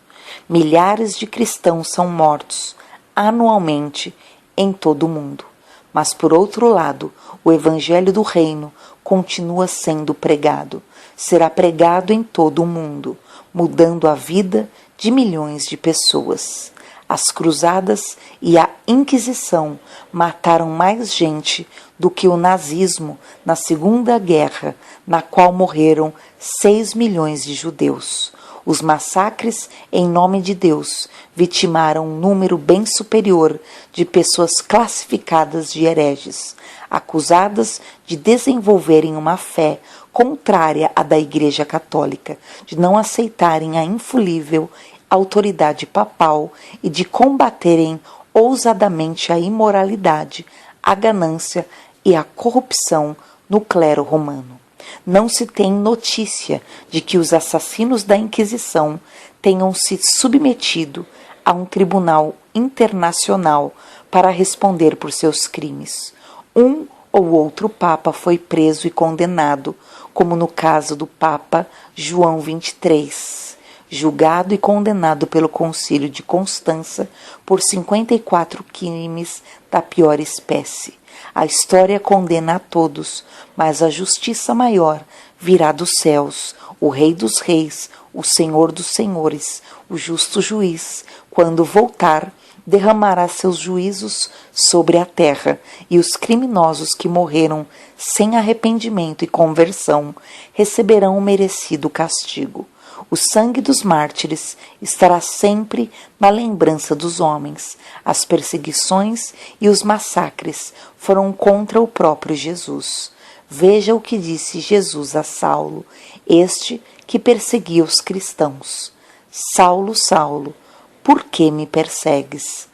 Milhares de cristãos são mortos anualmente em todo o mundo. Mas, por outro lado, o Evangelho do Reino continua sendo pregado. Será pregado em todo o mundo, mudando a vida de milhões de pessoas. As cruzadas e a Inquisição mataram mais gente do que o nazismo na Segunda Guerra, na qual morreram 6 milhões de judeus. Os massacres em nome de Deus vitimaram um número bem superior de pessoas classificadas de hereges, acusadas de desenvolverem uma fé contrária à da Igreja Católica, de não aceitarem a infalível autoridade papal e de combaterem ousadamente a imoralidade, a ganância e a corrupção no clero romano. Não se tem notícia de que os assassinos da Inquisição tenham se submetido a um tribunal internacional para responder por seus crimes. Um ou outro papa foi preso e condenado, como no caso do Papa João XXIII, julgado e condenado pelo Concílio de Constança por 54 crimes da pior espécie. A história condena a todos, mas a justiça maior virá dos céus, o Rei dos Reis, o Senhor dos Senhores, o justo juiz, quando voltar, derramará seus juízos sobre a terra, e os criminosos que morreram sem arrependimento e conversão receberão o merecido castigo. O sangue dos mártires estará sempre na lembrança dos homens. As perseguições e os massacres foram contra o próprio Jesus. Veja o que disse Jesus a Saulo, este que perseguia os cristãos. Saulo, Saulo, por que me persegues?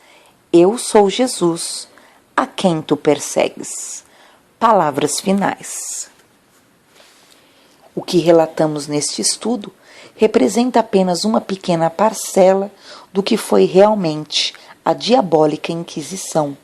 Eu sou Jesus, a quem tu persegues. Palavras finais. O que relatamos neste estudo representa apenas uma pequena parcela do que foi realmente a diabólica Inquisição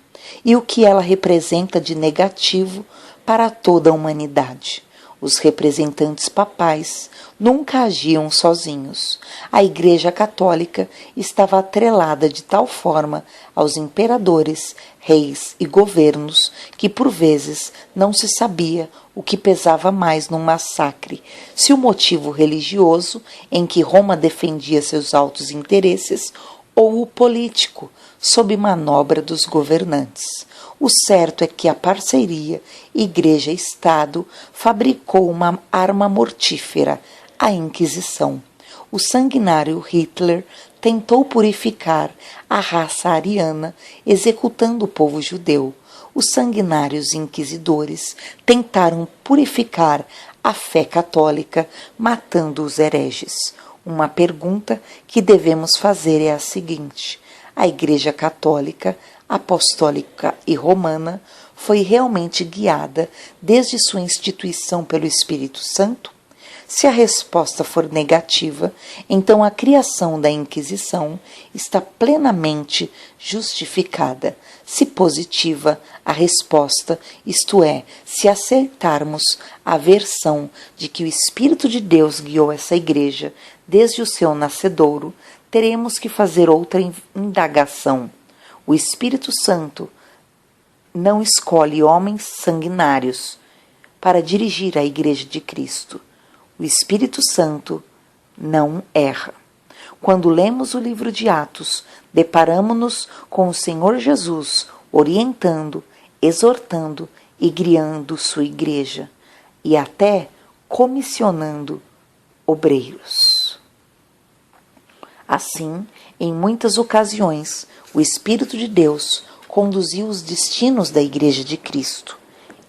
e o que ela representa de negativo para toda a humanidade. Os representantes papais nunca agiam sozinhos. A Igreja Católica estava atrelada de tal forma aos imperadores, reis e governos que, por vezes, não se sabia o que pesava mais num massacre, se o motivo religioso, em que Roma defendia seus altos interesses, ou o político, sob manobra dos governantes. O certo é que a parceria Igreja-Estado fabricou uma arma mortífera, a Inquisição. O sanguinário Hitler tentou purificar a raça ariana, executando o povo judeu. Os sanguinários inquisidores tentaram purificar a fé católica, matando os hereges. Uma pergunta que devemos fazer é a seguinte: a Igreja Católica, Apostólica e Romana foi realmente guiada desde sua instituição pelo Espírito Santo? Se a resposta for negativa, então a criação da Inquisição está plenamente justificada. Se positiva, a resposta, isto é, se aceitarmos a versão de que o Espírito de Deus guiou essa igreja desde o seu nascedouro, teremos que fazer outra indagação. O Espírito Santo não escolhe homens sanguinários para dirigir a Igreja de Cristo. O Espírito Santo não erra. Quando lemos o livro de Atos, deparamo-nos com o Senhor Jesus orientando, exortando e guiando sua igreja e até comissionando obreiros. Assim, em muitas ocasiões, o Espírito de Deus conduziu os destinos da Igreja de Cristo.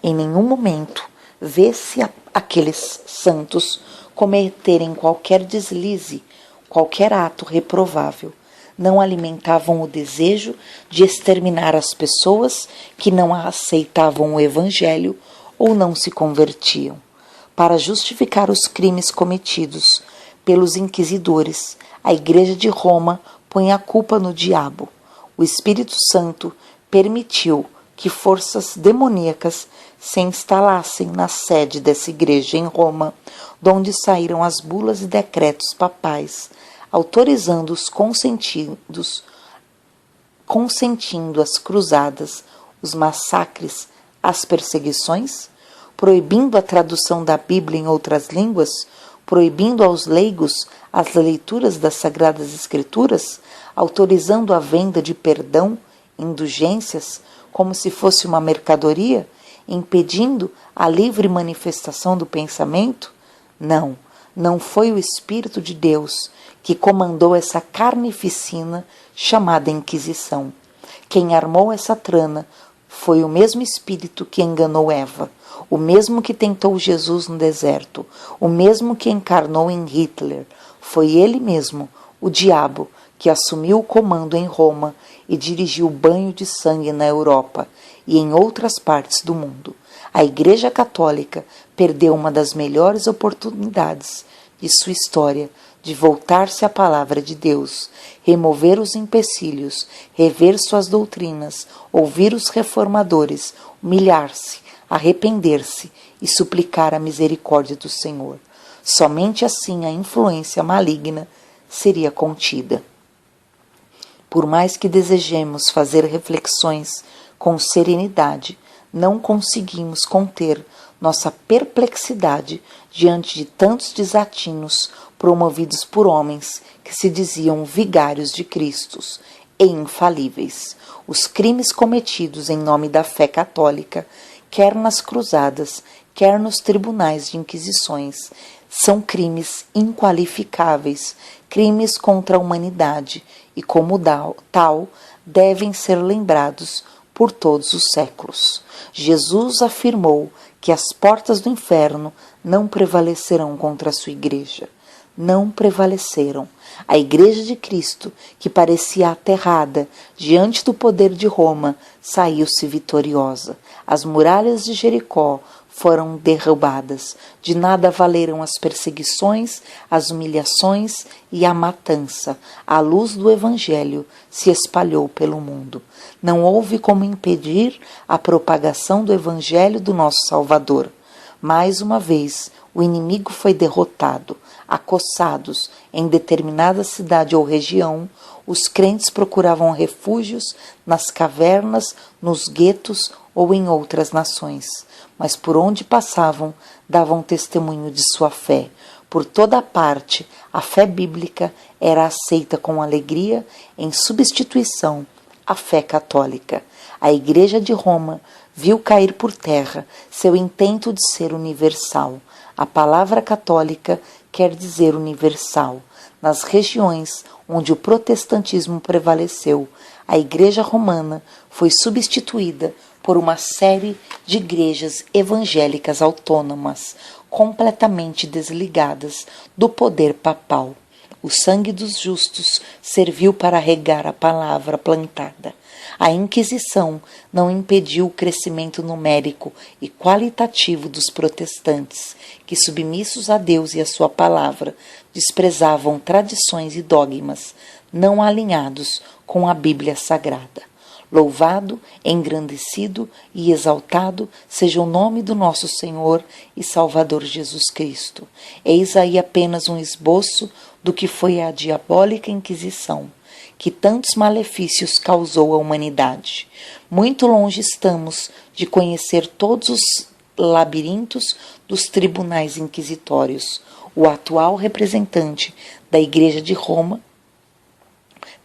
Em nenhum momento vê-se aqueles santos cometerem qualquer deslize, qualquer ato reprovável. Não alimentavam o desejo de exterminar as pessoas que não aceitavam o Evangelho ou não se convertiam. Para justificar os crimes cometidos pelos inquisidores, a Igreja de Roma põe a culpa no diabo. O Espírito Santo permitiu que forças demoníacas se instalassem na sede dessa igreja em Roma, donde saíram as bulas e decretos papais, autorizando os consentindo as cruzadas, os massacres, as perseguições, proibindo a tradução da Bíblia em outras línguas, proibindo aos leigos as leituras das Sagradas Escrituras, autorizando a venda de perdão, indulgências, como se fosse uma mercadoria, impedindo a livre manifestação do pensamento? Não foi o Espírito de Deus que comandou essa carnificina chamada Inquisição. Quem armou essa trama foi o mesmo Espírito que enganou Eva, o mesmo que tentou Jesus no deserto, o mesmo que encarnou em Hitler. Foi ele mesmo, o diabo, que assumiu o comando em Roma e dirigiu o banho de sangue na Europa e em outras partes do mundo. A Igreja Católica perdeu uma das melhores oportunidades de sua história de voltar-se à palavra de Deus, remover os empecilhos, rever suas doutrinas, ouvir os reformadores, humilhar-se, arrepender-se e suplicar a misericórdia do Senhor. Somente assim a influência maligna seria contida. Por mais que desejemos fazer reflexões com serenidade, não conseguimos conter nossa perplexidade diante de tantos desatinos promovidos por homens que se diziam vigários de Cristo e infalíveis. Os crimes cometidos em nome da fé católica, quer nas cruzadas, quer nos tribunais de inquisições, são crimes inqualificáveis, crimes contra a humanidade e, como tal, devem ser lembrados por todos os séculos. Jesus afirmou que as portas do inferno não prevalecerão contra a sua igreja. Não prevaleceram. A Igreja de Cristo, que parecia aterrada diante do poder de Roma, saiu-se vitoriosa. As muralhas de Jericó foram derrubadas. De nada valeram as perseguições, as humilhações e a matança. A luz do Evangelho se espalhou pelo mundo. Não houve como impedir a propagação do Evangelho do nosso Salvador. Mais uma vez, o inimigo foi derrotado. Acossados em determinada cidade ou região, os crentes procuravam refúgios nas cavernas, nos guetos ou em outras nações. Mas por onde passavam, davam testemunho de sua fé. Por toda parte, a fé bíblica era aceita com alegria em substituição à fé católica. A Igreja de Roma viu cair por terra seu intento de ser universal. A palavra católica quer dizer universal. Nas regiões onde o protestantismo prevaleceu, a Igreja Romana foi substituída por uma série de igrejas evangélicas autônomas, completamente desligadas do poder papal. O sangue dos justos serviu para regar a palavra plantada. A Inquisição não impediu o crescimento numérico e qualitativo dos protestantes, que, submissos a Deus e a sua palavra, desprezavam tradições e dogmas não alinhados com a Bíblia Sagrada. Louvado, engrandecido e exaltado seja o nome do nosso Senhor e Salvador Jesus Cristo. Eis aí apenas um esboço do que foi a diabólica Inquisição, que tantos malefícios causou à humanidade. Muito longe estamos de conhecer todos os labirintos dos tribunais inquisitórios. O atual representante da Igreja de Roma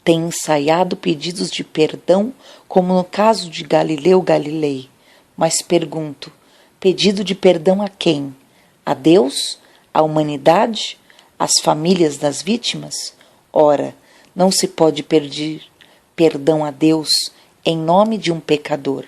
tem ensaiado pedidos de perdão, como no caso de Galileu Galilei. Mas pergunto, pedido de perdão a quem? A Deus? À humanidade? Às famílias das vítimas? Ora, não se pode pedir perdão a Deus em nome de um pecador.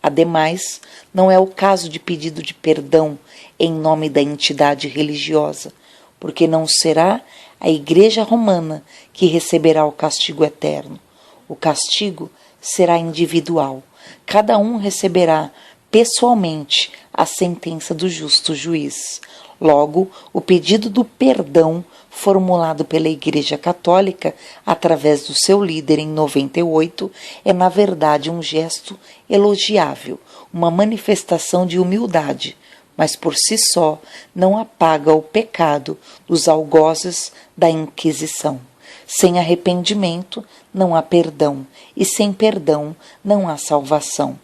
Ademais, não é o caso de pedido de perdão em nome da entidade religiosa, porque não será a Igreja Romana que receberá o castigo eterno. O castigo será individual. Cada um receberá pessoalmente a sentença do justo juiz. Logo, o pedido do perdão formulado pela Igreja Católica através do seu líder em 98 é, na verdade, um gesto elogiável, uma manifestação de humildade, mas por si só não apaga o pecado dos algozes da Inquisição. Sem arrependimento não há perdão, e sem perdão não há salvação.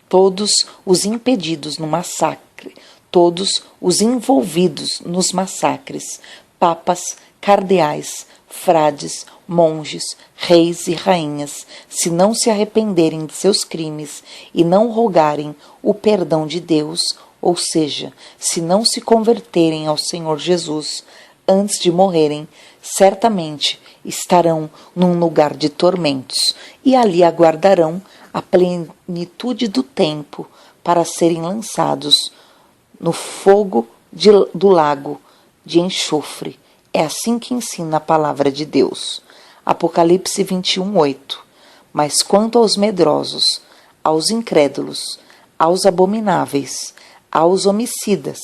Todos os impedidos no massacre, todos os envolvidos nos massacres, papas, cardeais, frades, monges, reis e rainhas, se não se arrependerem de seus crimes e não rogarem o perdão de Deus, ou seja, se não se converterem ao Senhor Jesus antes de morrerem, certamente estarão num lugar de tormentos e ali aguardarão a plenitude do tempo para serem lançados no fogo do lago de enxofre. É assim que ensina a palavra de Deus. Apocalipse 21:8. Mas quanto aos medrosos, aos incrédulos, aos abomináveis, aos homicidas,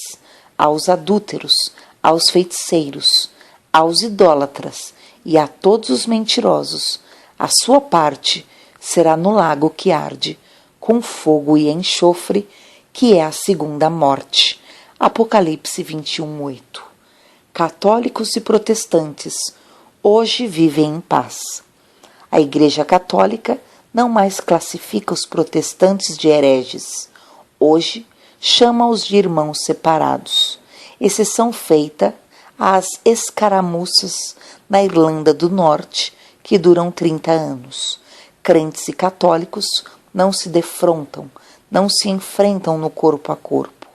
aos adúlteros, aos feiticeiros, aos idólatras e a todos os mentirosos, a sua parte será no lago que arde, com fogo e enxofre, que é a segunda morte. Apocalipse 21:8. Católicos e protestantes hoje vivem em paz. A Igreja Católica não mais classifica os protestantes de hereges. Hoje chama-os de irmãos separados, exceção feita às escaramuças na Irlanda do Norte, que duram 30 anos. Crentes e católicos não se defrontam, não se enfrentam no corpo a corpo.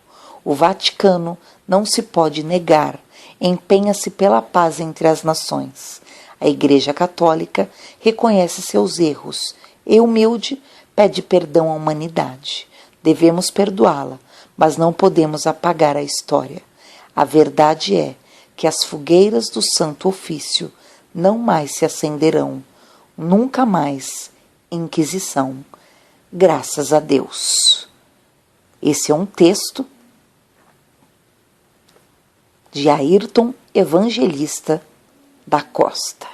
O Vaticano não se pode negar, empenha-se pela paz entre as nações. A Igreja Católica reconhece seus erros e, humilde, pede perdão à humanidade. Devemos perdoá-la, mas não podemos apagar a história. A verdade é que as fogueiras do Santo Ofício não mais se acenderão. Nunca mais Inquisição. Graças a Deus. Esse é um texto de Ayrton Evangelista da Costa.